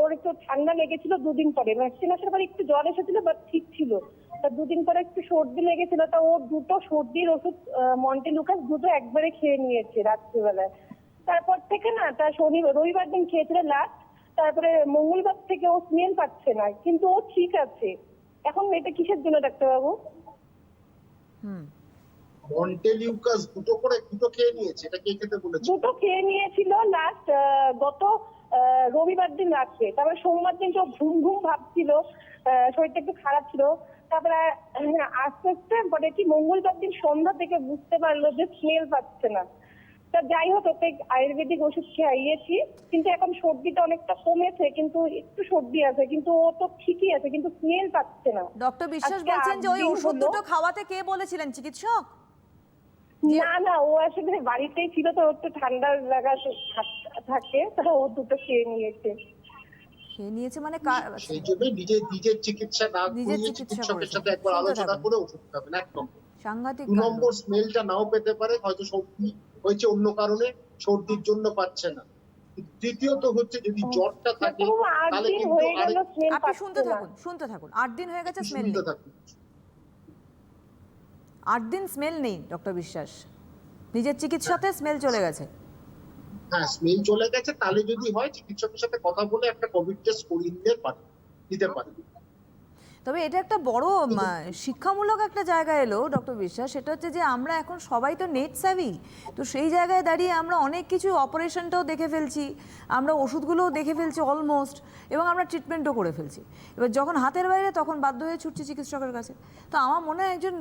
Speaker 9: ওর একটু ঠান্ডা লেগেছিল। দুদিন পরে ভ্যাকসিন আসার পরে একটু জ্বর এসেছিল, বাট ঠিক ছিল। তা দুদিন পরে একটু সর্দি লেগেছিল, তা ও দুটো সর্দির ওষুধ মন্টেলুকাস দুটো একবারে খেয়ে নিয়েছে রাত্রিবেলায়। তারপর থেকে না, তার রবিবার দিন খেয়েছিল লাস্ট, তারপরে মঙ্গলবার থেকে ও স্মেল পাচ্ছে না, কিন্তু ও ঠিক আছে। এখন এটা কিসের জন্য ডাক্তারবাবু?
Speaker 3: মন্টেলিউকাস দুটো খেয়ে নিয়েছে, এটা কে খেতে বলেছে?
Speaker 9: দুটো খেয়ে নিয়েছিল লাস্ট গত রবিবার দিন রাত্রে। তারপরে সোমবার দিন তো ঘুম ঘুম ভাবছিল, শরীরটা একটু খারাপ ছিল। তারপরে আস্তে আস্তে পরে কি মঙ্গলবার দিন সন্ধ্যা থেকে বুঝতে পারলো যে স্মেল পাচ্ছে না। তা যাই হোক, ওকে আয়ুর্বেদিক ওষুধ খাইয়েছি, কিন্তু এখন সর্দিটা অনেকটা কমেছে, কিন্তু একটু সর্দি আছে, কিন্তু ও তো ঠিকই আছে, কিন্তু স্মেল পাচ্ছে না।
Speaker 2: ডক্টর বিশ্বাস বলছেন যে ওই ওষুধ দুটো খাওয়াতে কে বলেছিলেন, চিকিৎসক?
Speaker 9: না, ও আসলে বাড়িতেই ছিল, তো ওর তো ঠান্ডার লাগা থাকে, তা ও দুটো খেয়ে নিয়েছে।
Speaker 2: মানে
Speaker 3: সেই জন্য নিজের চিকিৎসা না করে চিকিৎসকের সাথে একবার আলোচনা করে ওষুধ খাবেন। এক নম্বর।
Speaker 2: সাংঘাতিক।
Speaker 3: 2 নম্বর, স্মেলটা নাও পেতে পারে, হয়তো সর্দি হয়েছে অন্য কারণে, সর্দির জন্য পাচ্ছে না। দ্বিতীয়ত হচ্ছে যদি জ্বরটা থাকে তাহলে কিন্তু
Speaker 2: আপনি শুনতে থাকুন 8 দিন হয়ে গেছে, স্মেল নেই। 8 দিন স্মেল নেই ডক্টর বিশ্বাস, নিজের চিকিৎসাতে স্মেল চলে গেছে।
Speaker 3: হ্যাঁ, স্মেল চলে গেছে, তাহলে যদি হয় চিকিৎসকের সাথে কথা বলে একটা কোভিড টেস্ট করিয়ে দিতে পারে।
Speaker 2: তবে এটা একটা বড় শিক্ষামূলক একটা জায়গা এলো ডক্টর বিশ্বাস, সেটা হচ্ছে যে আমরা এখন সবাই তো নেট স্যাভি, তো সেই জায়গায় দাঁড়িয়ে আমরা অনেক কিছু, অপারেশনটাও দেখে ফেলছি, আমরা ওষুধগুলোও দেখে ফেলছি অলমোস্ট, এবং আমরা ট্রিটমেন্টও করে ফেলছি। এবার যখন হাতের বাইরে তখন বাধ্য হয়ে ছুটছি চিকিৎসকের কাছে। তো আমার মনে হয় একজন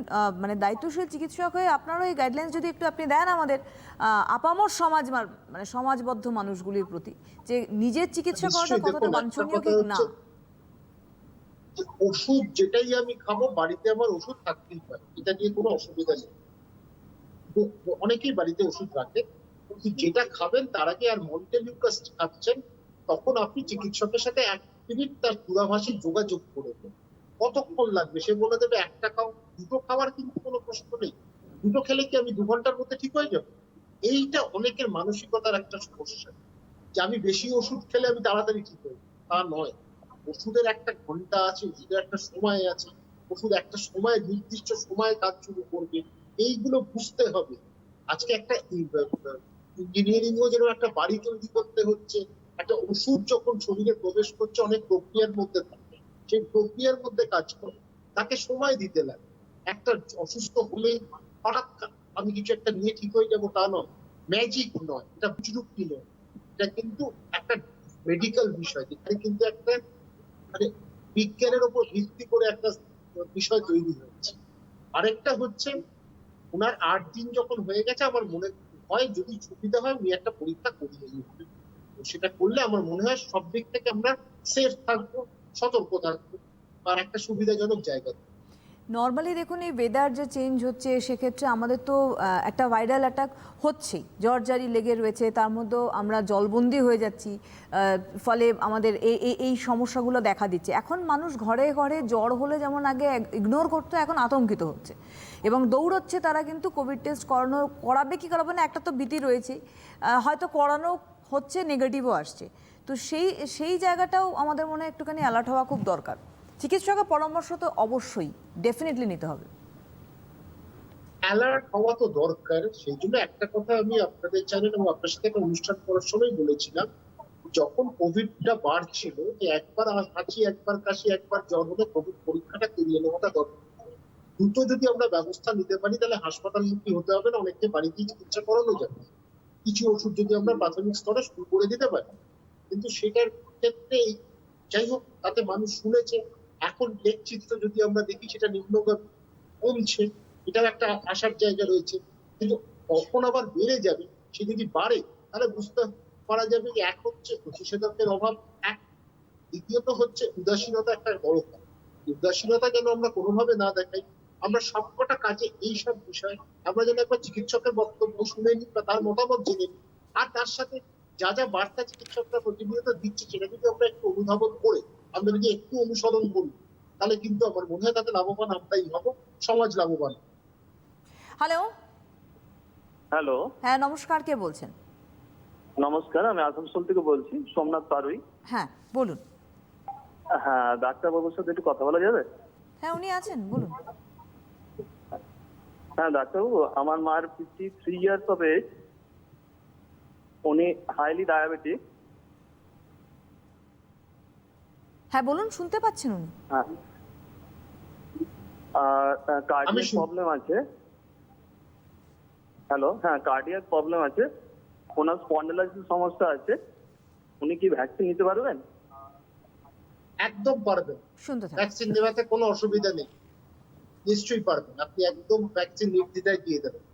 Speaker 2: দায়িত্বশীল চিকিৎসক হয়ে আপনারও এই গাইডলাইন্স যদি একটু আপনি দেন আমাদের আপামর সমাজবদ্ধ মানুষগুলির প্রতি, যে নিজের চিকিৎসা করাটা কতটা বাঞ্ছনীয় কি না।
Speaker 3: ওষুধ যেটাই আমি খাবো, বাড়িতে আমার ওষুধ থাকতেই পারে, এটা নিয়ে কোনো অসুবিধা নেই। অনেকেই বাড়িতে ওষুধ রাখে, কিন্তু যেটা খাবেন তার আগে আর মন্টেলিউকাস খাচ্ছেন, তখন আপনি চিকিৎসকের সাথে 1 মিনিট তার দূরভাষী যোগাযোগ করবেন। কতক্ষণ লাগবে সে বলে দেবে, একটা খাও, দুটো খাওয়ার কিন্তু কোনো প্রশ্ন নেই। দুটো খেলে কি আমি 2 ঘন্টার মধ্যে ঠিক হয়ে যাবো? এইটা অনেকের মানসিকতার একটা সমস্যা। যে আমি বেশি ওষুধ খেলে আমি তাড়াতাড়ি ঠিক হই, তা নয়। ওষুধের একটা ঘন্টা আছে, ওষুধের একটা সময় আছে, ওষুধ একটা সময় নির্দিষ্ট সময়ে কাজ শুরু করবে, এইগুলো বুঝতে হবে। আজকে একটা ইঞ্জিনিয়ারিং ও যেন একটা বাড়ি তৈরি করতে হচ্ছে, একটা ওষুধ যখন শরীরে প্রবেশ করছে অনেক প্রক্রিয়ার মধ্যে থাকে, সেই প্রক্রিয়ার মধ্যে কাজ করে, তাকে সময় দিতে লাগে। একটা অসুস্থ হলে হঠাৎ আমি কিছু একটা নিয়ে ঠিক হয়ে যাবো তা নয়, ম্যাজিক নয়, এটা প্রযুক্তি নয়, এটা কিন্তু একটা মেডিকেল বিষয়, যেখানে কিন্তু একটা মানে বিজ্ঞানের উপর ভিত্তি করে একটা বিষয় তৈরি হয়েছে। আরেকটা হচ্ছে ওনার 8 দিন যখন হয়ে গেছে, আমার মনে হয় যদি সুবিধা হয় উনি একটা পরীক্ষা করিয়ে নেবেন। সেটা করলে আমার মনে হয় সব দিক থেকে আমরা সেফ থাকবো, সতর্ক থাকবো, আর একটা সুবিধাজনক জায়গা।
Speaker 2: নর্মালি দেখুন, এই ওয়েদার যে চেঞ্জ হচ্ছে সেক্ষেত্রে আমাদের তো একটা ভাইরাল অ্যাটাক হচ্ছেই, জ্বর জারি লেগে রয়েছে, তার মধ্যেও আমরা জলবন্দি হয়ে যাচ্ছি, ফলে আমাদের এই সমস্যাগুলো দেখা দিচ্ছে। এখন মানুষ ঘরে ঘরে জ্বর হলে যেমন আগে ইগনোর করতো, এখন আতঙ্কিত হচ্ছে এবং দৌড়চ্ছে তারা কিন্তু কোভিড টেস্ট করাবে কি করাবে না একটা তো ভীতি রয়েছে, হয়তো করানো হচ্ছে, নেগেটিভও আসছে। তো সেই জায়গাটাও আমাদের মনে হয় একটুখানি অ্যালার্ট হওয়া খুব দরকার। চিকিৎসকের পরামর্শ তো অবশ্যই ডেফিনেটলি নিতে হবে।
Speaker 3: অ্যালার্ট হওয়া তো দরকার। সেই জন্য একটা কথা আমি আপনাদের চ্যানেল এবং আপনার সাথে একটা অনুষ্ঠান করার সময় বলেছিলাম, যখন কোভিডটা বাড়ছিল যে একবার হাঁচি, একবার কাশি, একবার জ্বর হলে কোভিড পরীক্ষাটা করিয়ে নেওয়াটা দরকার। দ্রুত যদি আমরা ব্যবস্থা নিতে পারি তাহলে হাসপাতালমুখী হতে হবে না, অনেককে বাড়িতেই চিকিৎসা করানো যাবে। কিছু ওষুধ যদি আমরা প্রাথমিক স্তরে শুরু করে দিতে পারি, কিন্তু সেটার ক্ষেত্রে যাই হোক তাতে মানুষ শুনেছে। এখন লেখচিত্র যদি আমরা দেখি সেটা নিম্নগামী কমছে, এটাও একটা আশার জায়গা রয়েছে। কিন্তু কখন আবার বেড়ে যাবে, সে যদি বাড়ে তাহলে বুঝতে পারা যাবে যে এক হচ্ছে প্রতিষেধকের অভাব, এক দ্বিতীয়ত হচ্ছে উদাসীনতা একটা বড় কারণ। উদাসীনতা যেন আমরা কোনোভাবে না দেখাই, আমরা সবকটা কাজে এইসব বিষয় আমরা যেন একবার চিকিৎসকের বক্তব্য শুনে নিই বা তার মতামত জেনে নিই, আর তার সাথে যা যা বার্তা চিকিৎসকরা প্রতিনিয়ত দিচ্ছে সেটা যদি আমরা একটু অনুধাবন করে আমরা যদি একটু অনুসরণ করি, তাহলে কিন্তু আমার মনে হয় তাতে লাভবান আমরাই হব, সমাজ লাভবান।
Speaker 2: হ্যালো
Speaker 10: হ্যালো,
Speaker 2: হ্যাঁ নমস্কার, কে বলছেন?
Speaker 10: নমস্কার, আমি আসানসোল থেকে বলছি, সোমনাথ পারুই।
Speaker 2: হ্যাঁ বলুন।
Speaker 10: হ্যাঁ, ডাক্তারবাবুর সাথে একটু কথা বলা যাবে?
Speaker 2: হ্যাঁ উনি আছেন, বলুন।
Speaker 10: হ্যাঁ ডাক্তারবাবু, আমার মার 53 ইয়ার্স অফ এজ, উনি হাইলি ডায়াবেটিক।
Speaker 2: হ্যাঁ বলুন, শুনতে পাচ্ছেন উনি?
Speaker 10: হ্যাঁ, আর কার্ডিয়াক প্রবলেম আছে। হ্যালো, হ্যাঁ কার্ডিয়াক প্রবলেম আছে, ওনার স্পন্ডালাইটিস সমস্যা আছে। উনি কি ভ্যাকসিন নিতে পারবেন?
Speaker 3: একদম পারবেন, ভ্যাকসিন নেওয়াতে কোনো অসুবিধা নেই, নিশ্চয়ই পারবেন। আপনি একদম ভ্যাকসিন নির্দ্বিধায় দিয়ে দেবেন।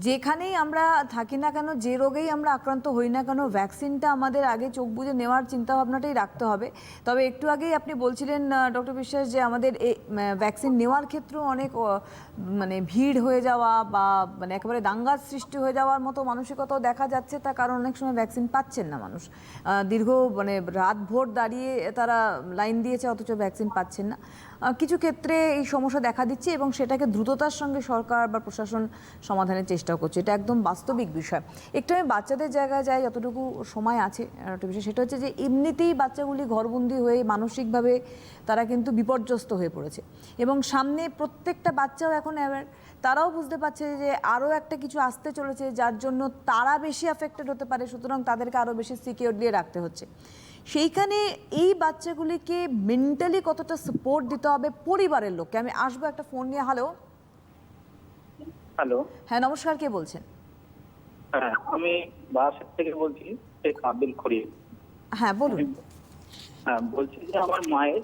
Speaker 2: যেখানেই আমরা থাকি না কেন, যে রোগেই আমরা আক্রান্ত হই না কেন, ভ্যাকসিনটা আমাদের আগে চোখ বুজে নেওয়ার চিন্তাভাবনাটাই রাখতে হবে। তবে একটু আগেই আপনি বলছিলেন ডক্টর বিশ্বাস যে আমাদের এই ভ্যাকসিন নেওয়ার ক্ষেত্রেও অনেক মানে ভিড় হয়ে যাওয়া বা মানে একেবারে দাঙ্গার সৃষ্টি হয়ে যাওয়ার মতো মানসিকতাও দেখা যাচ্ছে। তার কারণ অনেক সময় ভ্যাকসিন পাচ্ছেন না মানুষ, দীর্ঘ মানে রাত ভোর দাঁড়িয়ে তারা লাইন দিয়েছে অথচ ভ্যাকসিন পাচ্ছেন না। কিছু ক্ষেত্রে এই সমস্যা দেখা দিচ্ছে এবং সেটাকে দ্রুততার সঙ্গে সরকার বা প্রশাসন সমাধানের চেষ্টা করছে, এটা একদম বাস্তবিক বিষয়। একটু আমি বাচ্চাদের জায়গায় যাই, যতটুকু সময় আছে একটা বিষয়, সেটা হচ্ছে যে এমনিতেই বাচ্চাগুলি ঘরবন্দি হয়ে মানসিকভাবে তারা কিন্তু বিপর্যস্ত হয়ে পড়েছে এবং সামনে প্রত্যেকটা বাচ্চাও এখন অ্যাওয়্যার, তারাও বুঝতে পারছে যে আরও একটা কিছু আসতে চলেছে যার জন্য তারা বেশি অ্যাফেক্টেড হতে পারে, সুতরাং তাদেরকে আরও বেশি সিকিউরলি রাখতে হচ্ছে। সেইখানে এই বাচ্চাগুলিকে মেন্টালি কতটা সাপোর্ট দিতে হবে পরিবারের লোককে। আমি আসবো একটা ফোন নিয়ে। হ্যালো
Speaker 10: হ্যালো,
Speaker 2: হ্যাঁ নমস্কার, কে বলছেন?
Speaker 10: হ্যাঁ আমি বারাসাত থেকে বলছি, শেখ আব্দুল করিম।
Speaker 2: হ্যাঁ বলুন।
Speaker 10: হ্যাঁ বলছি যে আমার মায়ের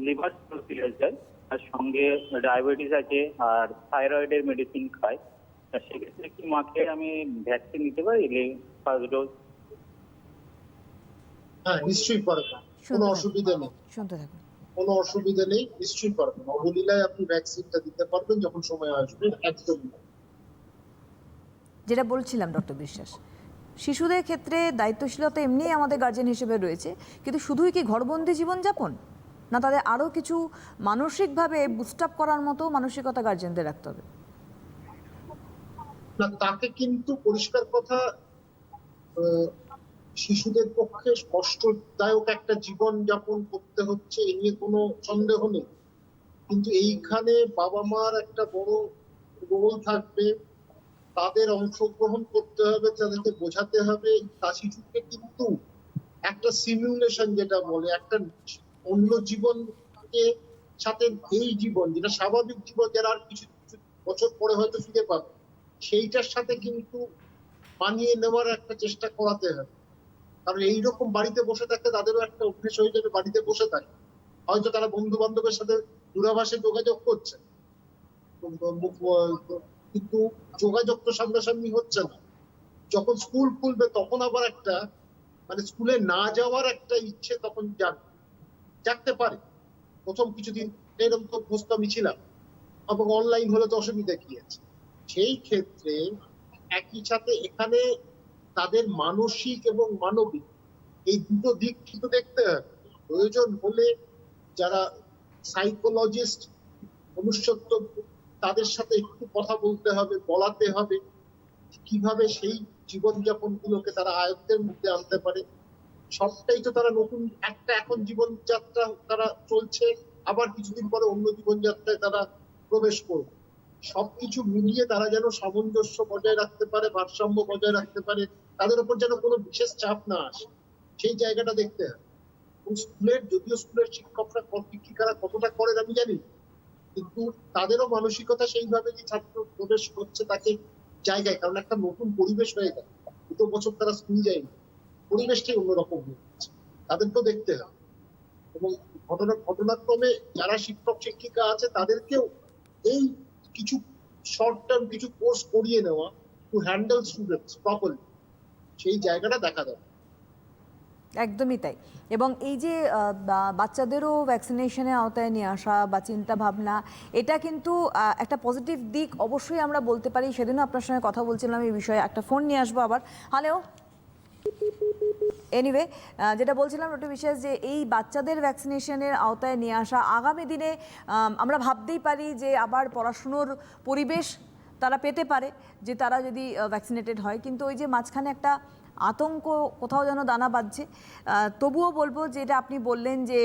Speaker 10: লিভার সিরোসিস আছে, আর সঙ্গে ডায়াবেটিস আছে আর থাইরয়েডের মেডিসিন খায়। সেক্ষেত্রে কি মাকে আমি ভ্যাকসিন নিতে পারি ফার্স্ট ডোজ?
Speaker 3: হ্যাঁ নিশ্চয়ই পারবেন, কোনো অসুবিধা নেই,
Speaker 2: শুনতে থাকুন।
Speaker 3: কোনো অসুবিধা নেই, নিশ্চয়ই পারবেন। অবলীলায় আপনি ভ্যাকসিনটা দিতে পারবেন যখন সময় আসবে। একদম
Speaker 2: যেটা বলছিলাম ডক্টর বিশ্বাস, শিশুদের ক্ষেত্রে দায়িত্বশীলতা এমনিই আমাদের গার্জেন হিসেবে রয়েছে, কিন্তু শুধুই কি ঘরবন্দি জীবনযাপন না, তাদের আরও কিছু মানসিকভাবে বুস্ট আপ করার মতো মানসিকতা গার্জেনদের রাখতে হবে।
Speaker 3: না, তাকে কিন্তু পরিষ্কার কথা, শিশুদের পক্ষে কষ্টদায়ক একটা জীবন যাপন করতে হচ্ছে, এ নিয়ে কোনো সন্দেহ নেই। কিন্তু এইখানে বাবা মার একটা বড় রোল থাকবে, তাদের অংশগ্রহণ করতে হবে, তাদেরকে বোঝাতে হবে তা শিশুকে কিন্তু একটা সিমিউলেশন যেটা বলে, একটা অন্য জীবনকে সাথে এই জীবন যেটা স্বাভাবিক জীবন, যারা আর কিছু কিছু বছর পরে হয়তো ফিরে পাবে, সেইটার সাথে কিন্তু মানিয়ে নেওয়ার একটা চেষ্টা করাতে হবে। কারণ এইরকম বাড়িতে বসে থাকতে তাদেরও একটা অভ্যেস হয়ে যাবে, বাড়িতে বসে থাকে, হয়তো তারা বন্ধু বান্ধবের সাথে দূরাভাষে যোগাযোগ করছে, কিন্তু যোগাযোগ তো সামনাসামনি হচ্ছে না। যখন স্কুল খুলবে তখন আবার একটা মানে স্কুলে না যাওয়ার একটা ইচ্ছে তখন জাগতে পারে। প্রথম কিছুদিন এরকম তো অভ্যস্ত আমি ছিলাম, এবং অনলাইন হলে তো অসুবিধা কি আছে। সেই ক্ষেত্রে একই সাথে এখানে তাদের মানসিক এবং মানবিক এই দুটো দিক কিন্তু দেখতে হবে। প্রয়োজন হলে যারা সাইকোলজিস্ট, মনুষ্যত্ব, তাদের সাথে একটু কথা বলতে হবে, বলাতে হবে কিভাবে সেই জীবনযাপন গুলোকে তারা আয়ত্তের মধ্যে আনতে পারে। সবটাই তো তারা নতুন একটা এখন জীবনযাত্রা তারা চলছে, আবার কিছুদিন পরে অন্য জীবনযাত্রায় তারা প্রবেশ করবে। সবকিছু মিলিয়ে তারা যেন সামঞ্জস্য বজায় রাখতে পারে, ভারসাম্য বজায় রাখতে পারে, তাদের উপর যেন কোনো বিশেষ চাপ না আসে, সেই জায়গাটা দেখতে হবে। স্কুলের, যদিও স্কুলের শিক্ষকরা শিক্ষিকারা কতটা করেন আমি জানি, কিন্তু তাদেরও মানসিকতা সেইভাবে যে ছাত্র প্রবেশ করছে তাকে জায়গায়, কারণ একটা নতুন পরিবেশ হয়ে গেল, 2 বছর তারা স্কুল যায়নি, পরিবেশটাই অন্যরকম হয়ে গেছে, তাদেরকেও দেখতে হবে। এবং ঘটনাক্রমে যারা শিক্ষক শিক্ষিকা আছে তাদেরকেও এই কিছু শর্ট টার্ম কিছু কোর্স করিয়ে নেওয়া, টু হ্যান্ডেল স্টুডেন্টস প্রপারলি, সেই জায়গাটা দেখা যাবে।
Speaker 2: একদমই তাই। এবং এই যে বাচ্চাদেরও ভ্যাকসিনেশনের আওতায় নিয়ে আসা বা চিন্তা ভাবনা, এটা কিন্তু একটা পজিটিভ দিক অবশ্যই আমরা বলতে পারি। সেদিনও আপনার সঙ্গে কথা বলছিলাম এই বিষয়ে। একটা ফোন নিয়ে আসবো আবার। হ্যালো, এনিওয়ে যেটা বলছিলাম ডক্টর বিশ্বাস, যে এই বাচ্চাদের ভ্যাকসিনেশনের আওতায় নিয়ে আসা আগামী দিনে আমরা ভাবতেই পারি যে আবার পড়াশুনোর পরিবেশ তারা পেতে পারে যে তারা যদি ভ্যাকসিনেটেড হয়। কিন্তু ওই যে মাঝখানে একটা আতঙ্ক কোথাও যেন দানা বাঁধছে। তবুও বলবো যে এটা আপনি বললেন যে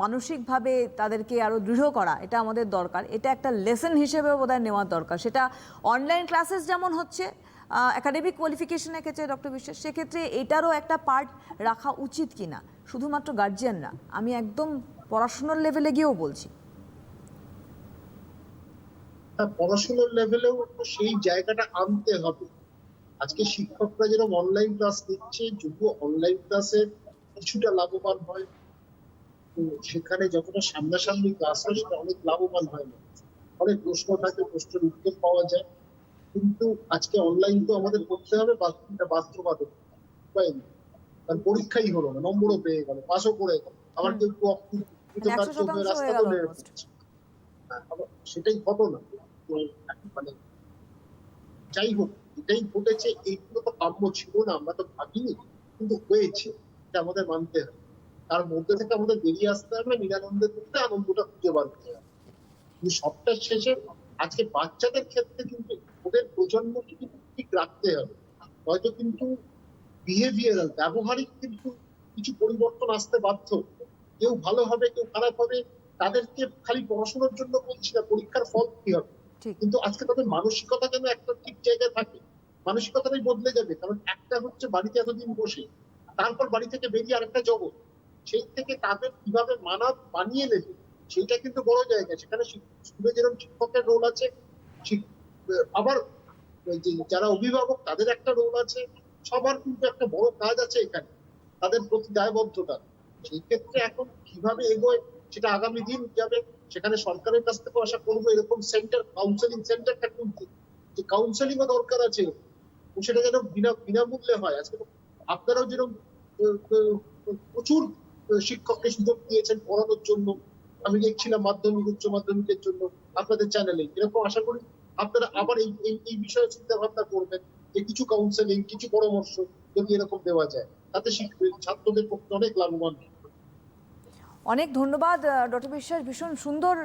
Speaker 2: মানসিকভাবে তাদেরকে আরও দৃঢ় করা, এটা আমাদের দরকার। এটা একটা লেসন হিসেবেও বোধহয় নেওয়ার দরকার। সেটা অনলাইন ক্লাসেস যেমন হচ্ছে, একাডেমিক কোয়ালিফিকেশনের ক্ষেত্রে ডক্টর বিশ্বাস, সেক্ষেত্রে এটারও একটা পার্ট রাখা উচিত কিনা, শুধুমাত্র গার্জিয়ানরা, আমি একদম পড়াশোনার লেভেলে গিয়েও বলছি।
Speaker 3: পড়াশোনার লেভেলেও সেই জায়গাটা আনতে হবে। আজকে শিক্ষকরা যেরকম অনলাইন ক্লাস নিচ্ছে, যদিও অনলাইন ক্লাসে কিছুটা লাভবান হয়, তো সেখানে যতটা সামনাসামনি ক্লাস হয় সেটা অনেক লাভবান হয় না। অনেক প্রশ্ন থাকে, প্রশ্নের উত্তর পাওয়া যায়, কিন্তু আজকে অনলাইন তো আমাদের করতে হবে, বাস্তবায়ন উপায় নেই। কারণ পরীক্ষাই হলো না, নম্বরও পেয়ে গেল, পাশও করে গেল, আবার কেউ রাস্তা সেটাই ঘটনা। তো মানে যাই হোক, এটাই ঘটেছে, এইগুলো তো কাম্য ছিল না, আমরা তো ভাবিনি, কিন্তু হয়েছে, এটা আমাদের মানতে হবে। তার মধ্যে থেকে আমাদের বেরিয়ে আসতে হবে, নিরানন্দের মধ্যে আনন্দটা খুঁজে বার করতে হবে। কিন্তু সবটার শেষে আজকে বাচ্চাদের ক্ষেত্রে কিন্তু ওদের প্রজন্মকে কিন্তু ঠিক রাখতে হবে। হয়তো কিন্তু বিহেভিয়ারাল, ব্যবহারিক কিন্তু কিছু পরিবর্তন আসতে বাধ্য। কেউ ভালো হবে, কেউ খারাপ হবে, তাদেরকে খালি পড়াশোনার জন্য বলছি না, পরীক্ষার ফল কি হবে, কিন্তু আজকে তাদের মানসিকতা যেন একটা ঠিক জায়গায় থাকে, মানসিকতাটাই বদলে যাবে। কারণ একটা হচ্ছে বাড়িতে এতদিন বসে, তারপর বাড়ি থেকে বেরিয়ে আরেকটা জগৎ, সেই থেকে তাদের কিভাবে মানিয়ে নেবে, সেইটা কিন্তু বড় জায়গা। সেখানে স্কুলে যেরকম শিক্ষকের রোল আছে, আবার যারা অভিভাবক তাদের একটা রোল আছে, সবার কিন্তু একটা বড় কাজ আছে এখানে, তাদের প্রতি দায়বদ্ধতা। সেই ক্ষেত্রে এখন কিভাবে এগোয় সেটা আগামী দিন যাবে। সেখানে সরকারের কাছ থেকে আশা করবো এরকম সেন্টার, কাউন্সেলিং সেন্টারটা খুলতে, যে কাউন্সেলিংও দরকার আছে, সেটা যেন বিনামূল্যে হয়। আজকে আপনারাও যেরকম প্রচুর শিক্ষককে সুযোগ দিয়েছেন পড়ানোর জন্য, আমি দেখছিলাম মাধ্যমিক উচ্চ মাধ্যমিকের জন্য আপনাদের চ্যানেলে, এরকম আশা করি আপনারা আবার এই বিষয়ে চিন্তা ভাবনা করবেন যে কিছু কাউন্সেলিং, কিছু পরামর্শ যদি এরকম দেওয়া যায়, তাতে ছাত্রদের পক্ষে অনেক লাভবান।
Speaker 2: অনেক ধন্যবাদ ডক্টর বিশ্বাস, ভীষণ সুন্দর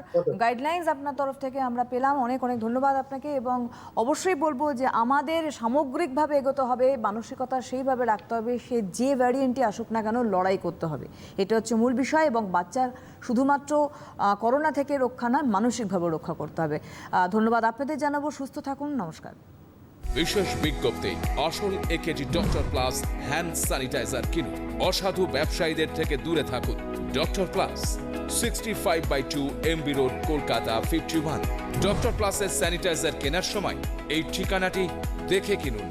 Speaker 2: গাইডলাইন্স আপনার তরফ থেকে আমরা পেলাম। অনেক অনেক ধন্যবাদ আপনাকে, এবং অবশ্যই বলবো যে আমাদের সামগ্রিকভাবে এগোতে হবে, মানসিকতা সেইভাবে রাখতে হবে, সে যে ভ্যারিয়েন্টই আসুক না কেন লড়াই করতে হবে, এটা হচ্ছে মূল বিষয়। এবং বাচ্চার শুধুমাত্র করোনা থেকে রক্ষা নয়, মানসিকভাবে রক্ষা করতে হবে। ধন্যবাদ আপনাদের জানাবো, সুস্থ থাকুন, নমস্কার।
Speaker 1: বিশেষ বিজ্ঞপ্তি, আসল AKG doctor plus hand sanitiser কিনুন। অসাধু ব্যবসায়ীদের থেকে দূরে থাকুন। Doctor plus, 65/2 MB road, Kolkata 51। Doctor প্লাসের স্যানিটাইজার কেনার সময় এই ঠিকানাটি দেখে কিনুন।